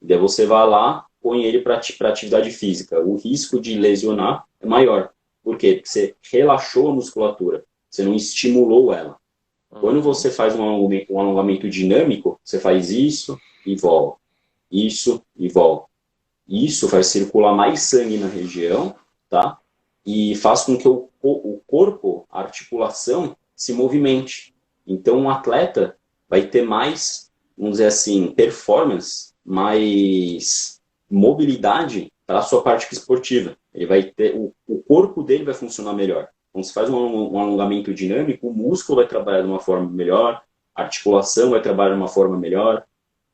E daí você vai lá, põe ele para atividade física. O risco de lesionar é maior. Por quê? Porque você relaxou a musculatura. Você não estimulou ela. Quando você faz um alongamento dinâmico, você faz isso e volta. Isso e volta. Isso faz circular mais sangue na região, tá? E faz com que o corpo, a articulação, se movimente. Então, um atleta vai ter mais, vamos dizer assim, performance, mais mobilidade para a sua parte esportiva. Ele vai ter, o corpo dele vai funcionar melhor. Quando você faz um alongamento dinâmico, o músculo vai trabalhar de uma forma melhor, a articulação vai trabalhar de uma forma melhor,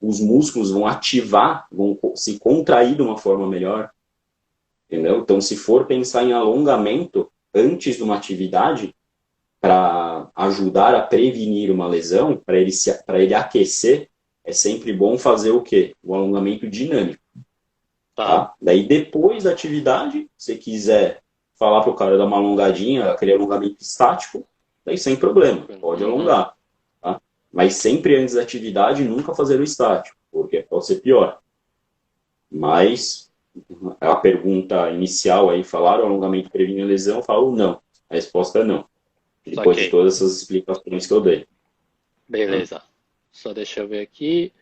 os músculos vão ativar, vão se contrair de uma forma melhor, entendeu? Então, se for pensar em alongamento antes de uma atividade, para ajudar a prevenir uma lesão, para ele aquecer, é sempre bom fazer o quê? O alongamento dinâmico. Tá? Daí, depois da atividade, se quiser falar para o cara dar uma alongadinha, aquele alongamento estático, daí sem problema, pode alongar. Tá? Mas sempre antes da atividade, nunca fazer o estático, porque pode ser pior. Mas a pergunta inicial aí, falaram alongamento previne a lesão? Eu falo não. A resposta é não. Depois de todas essas explicações que eu dei. Beleza. Só deixa eu ver aqui.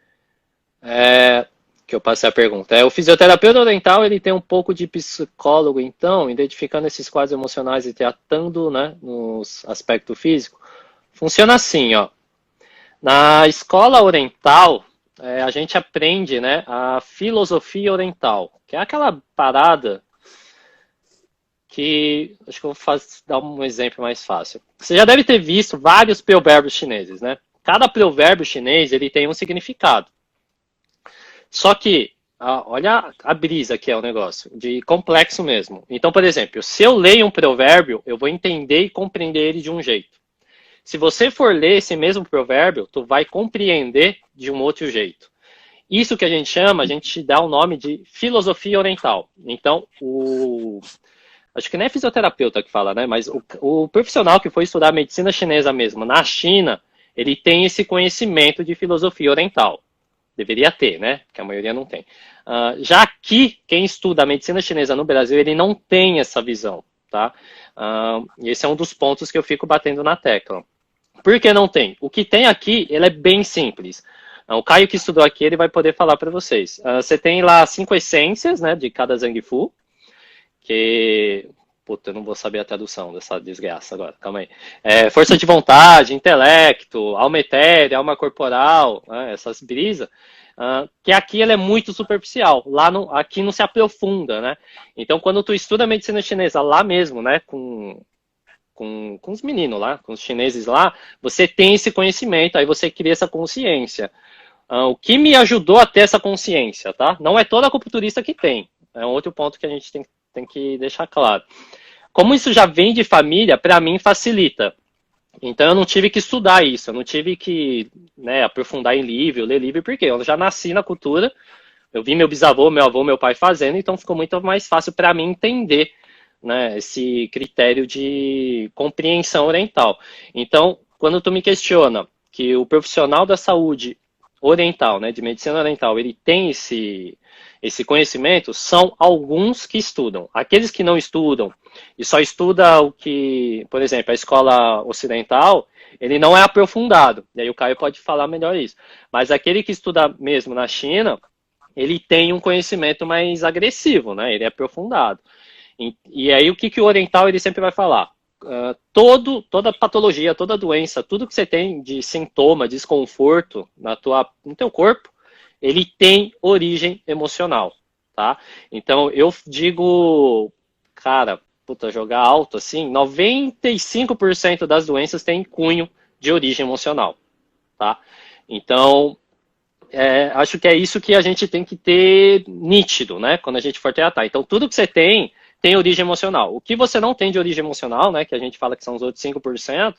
Que eu passei a pergunta. O fisioterapeuta oriental, ele tem um pouco de psicólogo, então, identificando esses quadros emocionais e tratando, né, nos aspecto físico. Funciona assim, ó. Na escola oriental, a gente aprende, né, a filosofia oriental, que é aquela parada que, acho que eu vou dar um exemplo mais fácil. Você já deve ter visto vários provérbios chineses, né? Cada provérbio chinês, ele tem um significado. Só que, olha a brisa que é o negócio, de complexo mesmo. Então, por exemplo, se eu leio um provérbio, eu vou entender e compreender ele de um jeito. Se você for ler esse mesmo provérbio, tu vai compreender de um outro jeito. Isso que a gente dá o nome de filosofia oriental. Então, acho que nem é fisioterapeuta que fala, né? Mas o profissional que foi estudar medicina chinesa mesmo, na China, ele tem esse conhecimento de filosofia oriental. Deveria ter, né? Porque a maioria não tem. Já aqui, quem estuda a medicina chinesa no Brasil, ele não tem essa visão, tá? E esse é um dos pontos que eu fico batendo na tecla. Por que não tem? O que tem aqui, ele é bem simples. O Caio que estudou aqui, ele vai poder falar para vocês. Você tem lá 5 essências, né, de cada Zhang Fu, que... Puta, eu não vou saber a tradução dessa desgraça agora, calma aí. Força de vontade, intelecto, alma etérea, alma corporal, né, essas brisas, que aqui ela é muito superficial, aqui não se aprofunda, né? Então, quando tu estuda a medicina chinesa lá mesmo, né, com os meninos lá, com os chineses lá, você tem esse conhecimento, aí você cria essa consciência. O que me ajudou a ter essa consciência, tá? Não é toda acupunturista que tem, é um outro ponto que a gente tem que deixar claro. Como isso já vem de família, para mim facilita. Então eu não tive que estudar isso, eu não tive que, né, aprofundar em livro, ler livro, porque eu já nasci na cultura, eu vi meu bisavô, meu avô, meu pai fazendo, então ficou muito mais fácil para mim entender, né, esse critério de compreensão oriental. Então, quando tu me questiona que o profissional da saúde oriental, né, de medicina oriental, ele tem esse conhecimento, são alguns que estudam. Aqueles que não estudam e só estuda o que, por exemplo, a escola ocidental, ele não é aprofundado. E aí o Caio pode falar melhor isso. Mas aquele que estuda mesmo na China, ele tem um conhecimento mais agressivo, né? Ele é aprofundado. E aí o que o oriental ele sempre vai falar? Toda patologia, toda doença, tudo que você tem de sintoma, desconforto no teu corpo, ele tem origem emocional, tá? Então, eu digo, cara, jogar alto assim, 95% das doenças têm cunho de origem emocional, tá? Então, acho que é isso que a gente tem que ter nítido, né? Quando a gente for tratar. Então, tudo que você tem origem emocional. O que você não tem de origem emocional, né, que a gente fala que são os outros 5%,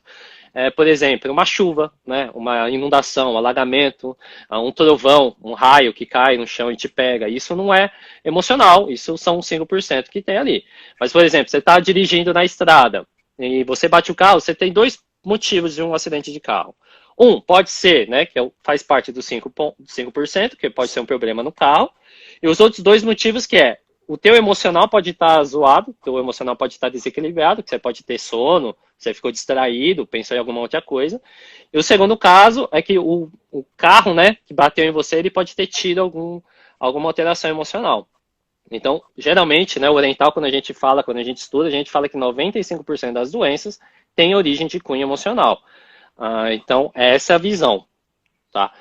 por exemplo, uma chuva, né, uma inundação, um alagamento, um trovão, um raio que cai no chão e te pega. Isso não é emocional, isso são os 5% que tem ali. Mas, por exemplo, você está dirigindo na estrada e você bate o carro, você tem 2 motivos de um acidente de carro. Um, pode ser, né, que faz parte dos 5%, que pode ser um problema no carro, e os outros 2 motivos que o teu emocional pode estar zoado, o teu emocional pode estar desequilibrado, que você pode ter sono, você ficou distraído, pensou em alguma outra coisa. E o segundo caso é que o carro, né, que bateu em você, ele pode ter tido alguma alteração emocional. Então, geralmente, né, o oriental, quando a gente estuda, a gente fala que 95% das doenças têm origem de cunho emocional. Então, essa é a visão, tá?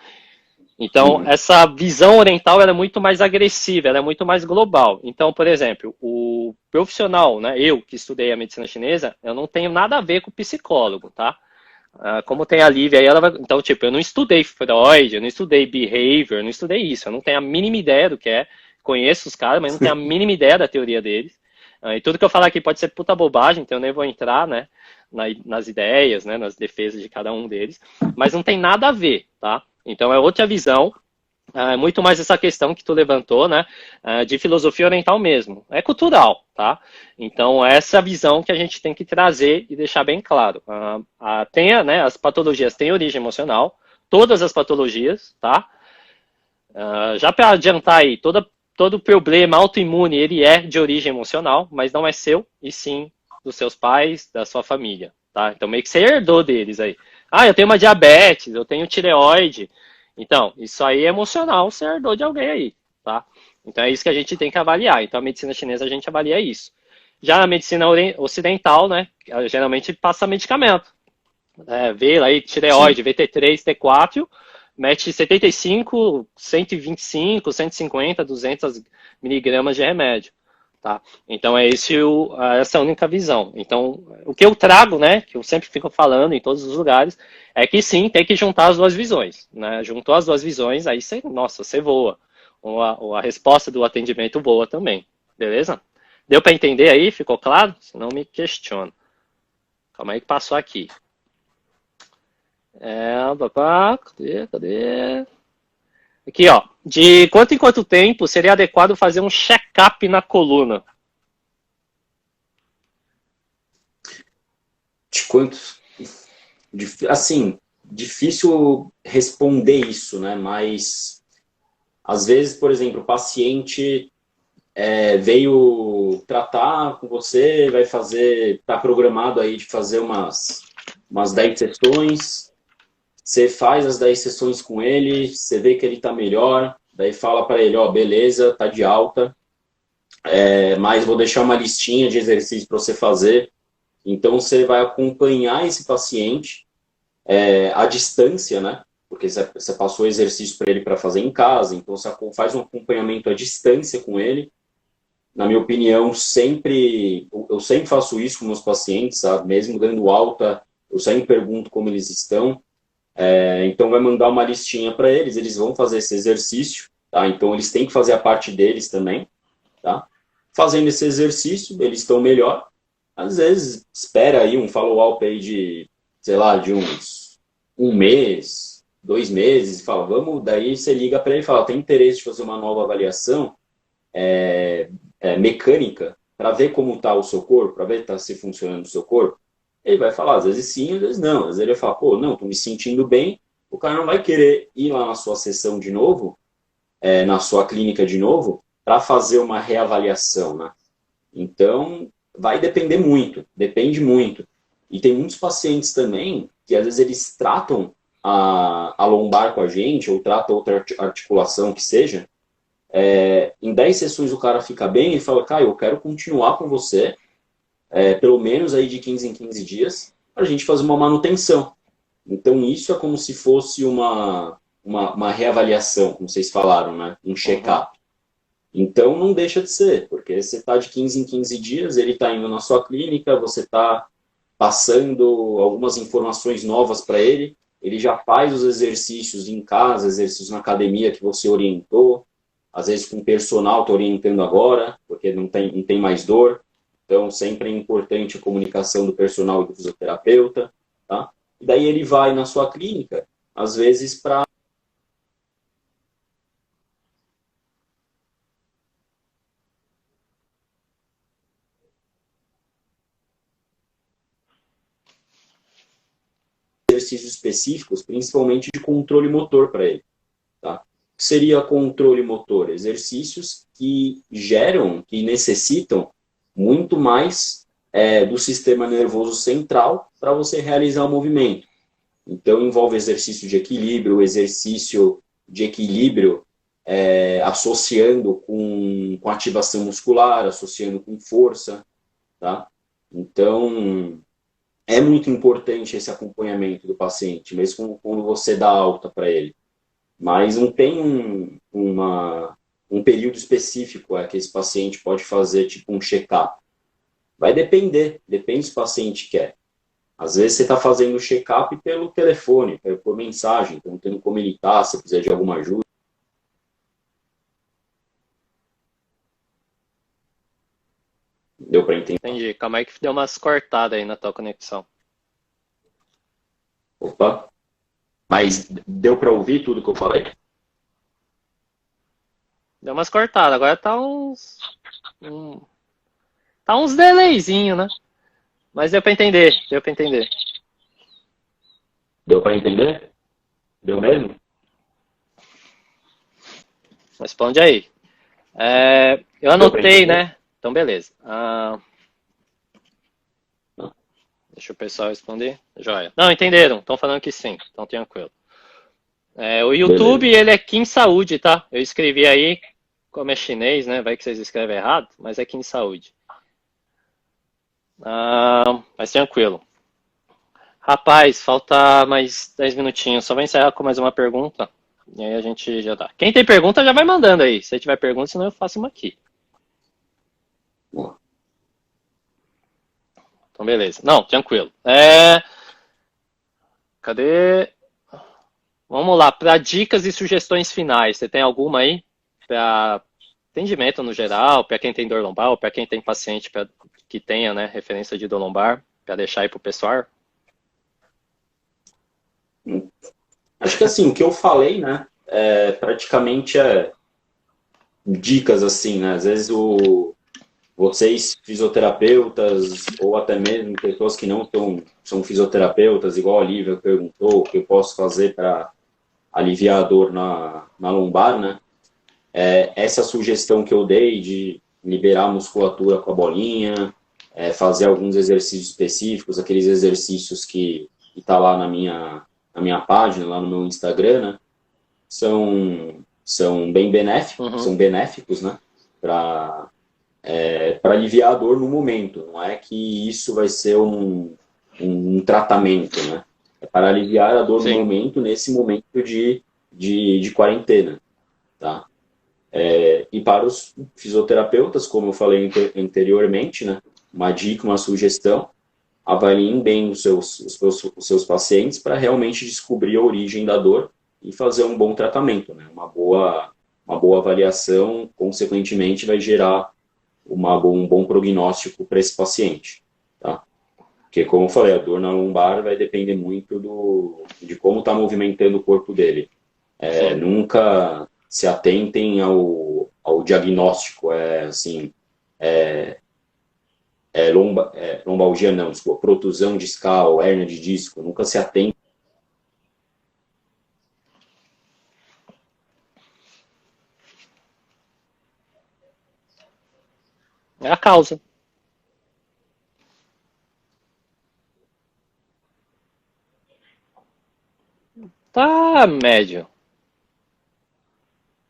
Então, essa visão oriental ela é muito mais agressiva, ela é muito mais global. Então, por exemplo, o profissional, né, eu que estudei a medicina chinesa, eu não tenho nada a ver com o psicólogo, tá? Como tem a Lívia aí, ela vai... Então, tipo, eu não estudei Freud, eu não estudei Behavior, eu não estudei isso. Eu não tenho a mínima ideia do que é. Conheço os caras, mas não tenho a mínima ideia da teoria deles. E tudo que eu falar aqui pode ser puta bobagem, então eu nem vou entrar, né, nas ideias, né, nas defesas de cada um deles. Mas não tem nada a ver, tá? Então é outra visão. É muito mais essa questão que tu levantou, né, de filosofia oriental mesmo. É cultural, tá? Então, essa visão que a gente tem que trazer e deixar bem claro. Né, as patologias têm origem emocional, todas as patologias, tá? Já para adiantar aí, todo problema autoimune, ele é de origem emocional, mas não é seu, e sim dos seus pais, da sua família, tá? Então, meio que você herdou deles aí. Eu tenho uma diabetes, eu tenho tireoide. Então, isso aí é emocional, você herdou de alguém aí, tá? Então, é isso que a gente tem que avaliar. Então, a medicina chinesa, a gente avalia isso. Já na medicina ocidental, né, geralmente passa medicamento. Vê aí tireoide, VT3, T4, mete 75, 125, 150, 200 miligramas de remédio. Tá? Então, essa é a única visão. Então, o que eu trago, né, que eu sempre fico falando em todos os lugares, é que sim, tem que juntar as duas visões. Né? Juntou as duas visões, aí você voa. Ou a resposta do atendimento voa também. Beleza? Deu para entender aí? Ficou claro? Senão me questiona. Calma aí que passou aqui. Cadê? Aqui, ó. De quanto em quanto tempo seria adequado fazer um check-up na coluna? De quantos? Assim, difícil responder isso, né? Mas, às vezes, por exemplo, o paciente veio tratar com você, tá programado aí de fazer umas 10 sessões. Você faz as 10 sessões com ele, você vê que ele está melhor, daí fala para ele, beleza, tá de alta, mas vou deixar uma listinha de exercícios para você fazer. Então, você vai acompanhar esse paciente à distância, né? Porque você passou o exercício para ele para fazer em casa, então você faz um acompanhamento à distância com ele. Na minha opinião, eu sempre faço isso com meus pacientes, sabe? Mesmo dando alta, eu sempre pergunto como eles estão. Então vai mandar uma listinha para eles vão fazer esse exercício, tá? Então eles têm que fazer a parte deles também, tá? Fazendo esse exercício, eles estão melhor. Às vezes espera aí um follow-up aí de, sei lá, de uns 1 mês, 2 meses, e fala, daí você liga para ele e fala, tem interesse de fazer uma nova avaliação mecânica para ver como está o seu corpo, para ver se está se funcionando o seu corpo. Ele vai falar, às vezes sim, às vezes não. Às vezes ele vai falar, não, tô me sentindo bem. O cara não vai querer ir lá na sua sessão de novo, na sua clínica de novo, para fazer uma reavaliação, né? Então, vai depender muito, depende muito. E tem muitos pacientes também que às vezes eles tratam a lombar com a gente, ou tratam outra articulação que seja. Em 10 sessões o cara fica bem e fala, Caio, eu quero continuar com você, pelo menos aí de 15 em 15 dias, para a gente fazer uma manutenção. Então, isso é como se fosse uma reavaliação, como vocês falaram, né? Um check-up. Então, não deixa de ser, porque você está de 15 em 15 dias, ele está indo na sua clínica, você está passando algumas informações novas para ele, ele já faz os exercícios em casa, exercícios na academia que você orientou, às vezes com o personal está orientando agora, porque não tem mais dor. Então, sempre é importante a comunicação do personal e do fisioterapeuta, tá? E daí ele vai na sua clínica, às vezes, para exercícios específicos, principalmente de controle motor para ele, tá? O que seria controle motor? Exercícios que necessitam muito mais do sistema nervoso central para você realizar o movimento. Então, envolve exercício de equilíbrio, associando com ativação muscular, associando com força, tá? Então, é muito importante esse acompanhamento do paciente, mesmo quando você dá alta para ele. Mas não tem um período específico que esse paciente pode fazer tipo um check-up. Vai depende se o paciente quer. Às vezes você está fazendo o check-up pelo telefone, por mensagem, perguntando como ele está, se precisa de alguma ajuda. Deu para entender? Entendi. Calma aí que deu umas cortadas aí na tua conexão. Opa. Mas deu para ouvir tudo que eu falei? Deu umas cortadas. Agora tá tá uns delayzinho, né? Mas deu pra entender, deu pra entender. Deu para entender? Deu mesmo? Responde aí. Eu anotei, né? Então, beleza. Deixa o pessoal responder. Joia. Não, entenderam. Estão falando que sim. Então, tranquilo. O YouTube, Beleza. ele é Kim Saúde, tá? Eu escrevi aí, como é chinês, né? Vai que vocês escrevem errado, mas é Kim Saúde. Mas tranquilo. Rapaz, falta mais 10 minutinhos. Só vou encerrar com mais uma pergunta. E aí a gente já dá. Quem tem pergunta já vai mandando aí. Se tiver pergunta, senão eu faço uma aqui. Boa. Então, beleza. Não, tranquilo. Cadê? Vamos lá. Para dicas e sugestões finais, você tem alguma aí? Para atendimento no geral, para quem tem dor lombar, ou para quem tem paciente que tenha, né, referência de dor lombar, para deixar aí para o pessoal? Acho que assim, o que eu falei, né, praticamente dicas assim, né, às vezes vocês fisioterapeutas ou até mesmo pessoas que não são fisioterapeutas, igual a Olivia perguntou, o que eu posso fazer para aliviar a dor na lombar, né, essa sugestão que eu dei de liberar a musculatura com a bolinha, fazer alguns exercícios específicos, aqueles exercícios que tá lá na minha página, lá no meu Instagram, né, são bem benéficos, são benéficos, né, para aliviar a dor no momento. Não é que isso vai ser um tratamento, né, é para aliviar a dor no momento, nesse momento de quarentena, tá? E para os fisioterapeutas, como eu falei anteriormente, né, uma dica, uma sugestão: avaliem bem os seus pacientes para realmente descobrir a origem da dor e fazer um bom tratamento, né? Uma boa avaliação, consequentemente, vai gerar um bom prognóstico para esse paciente, tá? Porque, como eu falei, a dor na lombar vai depender muito de como está movimentando o corpo dele. Nunca se atentem ao diagnóstico, lombalgia não, desculpa, protusão discal, hérnia de disco, nunca se atenta. É a causa. Tá médio.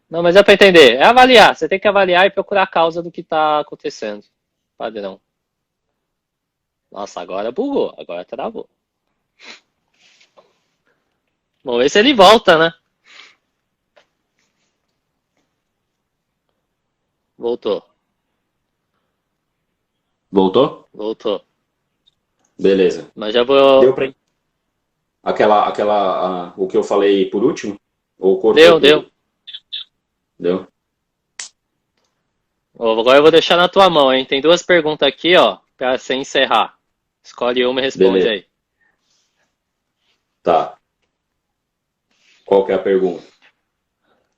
Não, mas é para entender. É avaliar. Você tem que avaliar e procurar a causa do que está acontecendo. Padrão. Nossa, agora bugou. Agora travou. Vamos ver se ele volta, né? Voltou. Voltou? Voltou. Beleza. Mas já vou... Deu pra... o que eu falei por último? Ou Deu. Deu? Agora eu vou deixar na tua mão, hein? Tem duas perguntas aqui, ó, pra você encerrar. Escolhe uma e responde. Beleza. Aí. Tá. Qual que é a pergunta?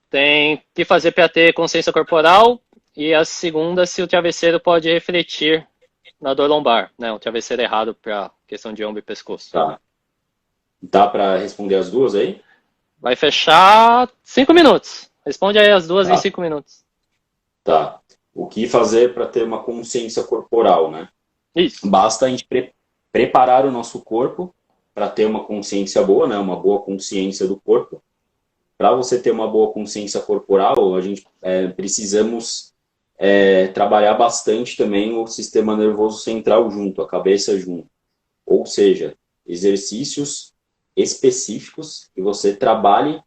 Tem que fazer para ter consciência corporal, e a segunda, se o travesseiro pode refletir na dor lombar, né? Um travesseiro errado para questão de ombro e pescoço. Tá. Dá para responder as duas aí? Vai fechar 5 minutos. Responde aí as duas em 5 minutos. Tá. O que fazer para ter uma consciência corporal, né? Isso. Basta a gente preparar o nosso corpo para ter uma consciência boa, né? Uma boa consciência do corpo. Para você ter uma boa consciência corporal, a gente precisamos trabalhar bastante também o sistema nervoso central junto, a cabeça junto. Ou seja, exercícios específicos que você trabalhe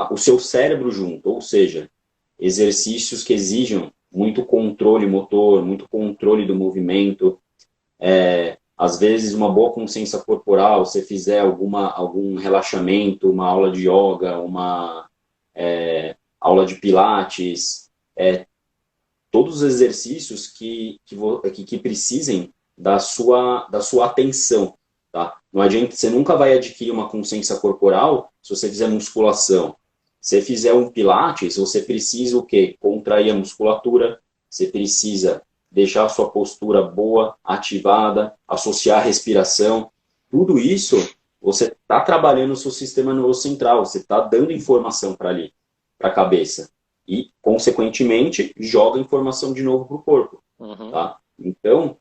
o seu cérebro junto, ou seja, exercícios que exijam muito controle motor, muito controle do movimento, às vezes uma boa consciência corporal, se fizer algum relaxamento, uma aula de yoga, uma aula de pilates, todos os exercícios que precisem da sua atenção, tá? Não adianta, você nunca vai adquirir uma consciência corporal se você fizer musculação. Se fizer um pilates, você precisa o quê? Contrair a musculatura, você precisa deixar a sua postura boa, ativada, associar a respiração. Tudo isso, você está trabalhando o seu sistema nervoso central, você está dando informação para ali, para a cabeça. E, consequentemente, joga informação de novo para o corpo. Uhum. Tá? Então,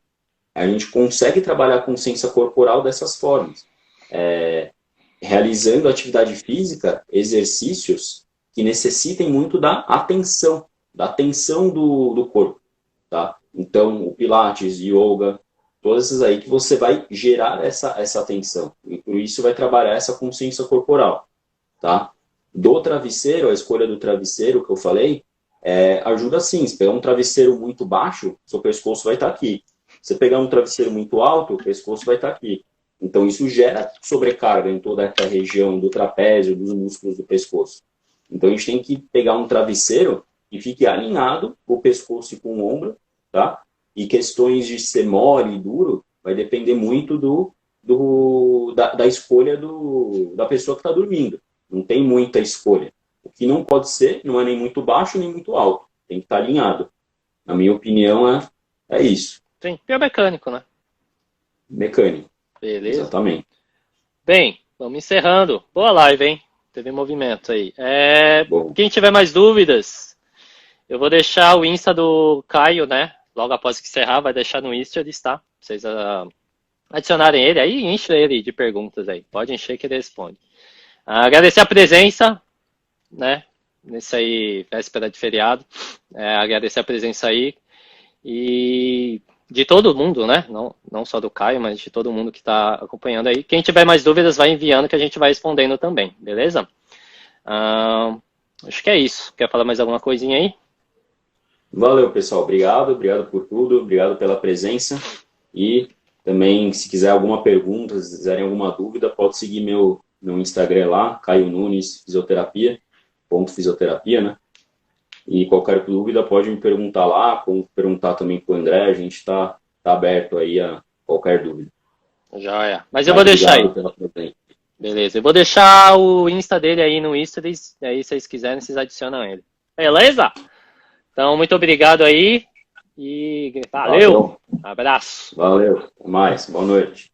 a gente consegue trabalhar a consciência corporal dessas formas. Realizando atividade física, exercícios que necessitem muito da atenção do corpo. Tá? Então, o Pilates, Yoga, todas essas aí que você vai gerar essa atenção. E por isso vai trabalhar essa consciência corporal. Tá? Do travesseiro, a escolha do travesseiro que eu falei, ajuda sim. Se pegar um travesseiro muito baixo, seu pescoço vai estar aqui. Se pegar um travesseiro muito alto, o pescoço vai estar aqui. Então isso gera sobrecarga em toda essa região do trapézio, dos músculos do pescoço. Então a gente tem que pegar um travesseiro que fique alinhado com o pescoço e com o ombro, tá? E questões de ser mole e duro vai depender muito da escolha da pessoa que está dormindo. Não tem muita escolha. O que não pode ser, não é nem muito baixo nem muito alto. Tem que estar alinhado. Na minha opinião, é isso. Sim, biomecânico, né? Mecânico. Beleza. Exatamente. Bem, vamos encerrando. Boa live, hein? Teve movimento aí. Bom. Quem tiver mais dúvidas, eu vou deixar o Insta do Caio, né? Logo após que encerrar, vai deixar no Insta, tá? Pra vocês adicionarem ele aí, enche ele de perguntas aí. Pode encher que ele responde. Agradecer a presença, né? Nesse aí, véspera de feriado. Agradecer a presença aí. E de todo mundo, né? Não só do Caio, mas de todo mundo que está acompanhando aí. Quem tiver mais dúvidas, vai enviando que a gente vai respondendo também, beleza? Acho que é isso. Quer falar mais alguma coisinha aí? Valeu, pessoal. Obrigado por tudo. Obrigado pela presença. E também, se quiser alguma pergunta, se quiserem alguma dúvida, pode seguir meu Instagram lá, Caio Nunes Fisioterapia, @fisioterapia, né? E qualquer dúvida pode me perguntar lá, como perguntar também para o André, a gente está aberto aí a qualquer dúvida. Já é. Mas eu vou deixar aí. Beleza, eu vou deixar o Insta dele aí no Insta, aí se vocês quiserem, vocês adicionam ele. Beleza? Então, muito obrigado aí e valeu. Abraço. Valeu, até mais, boa noite.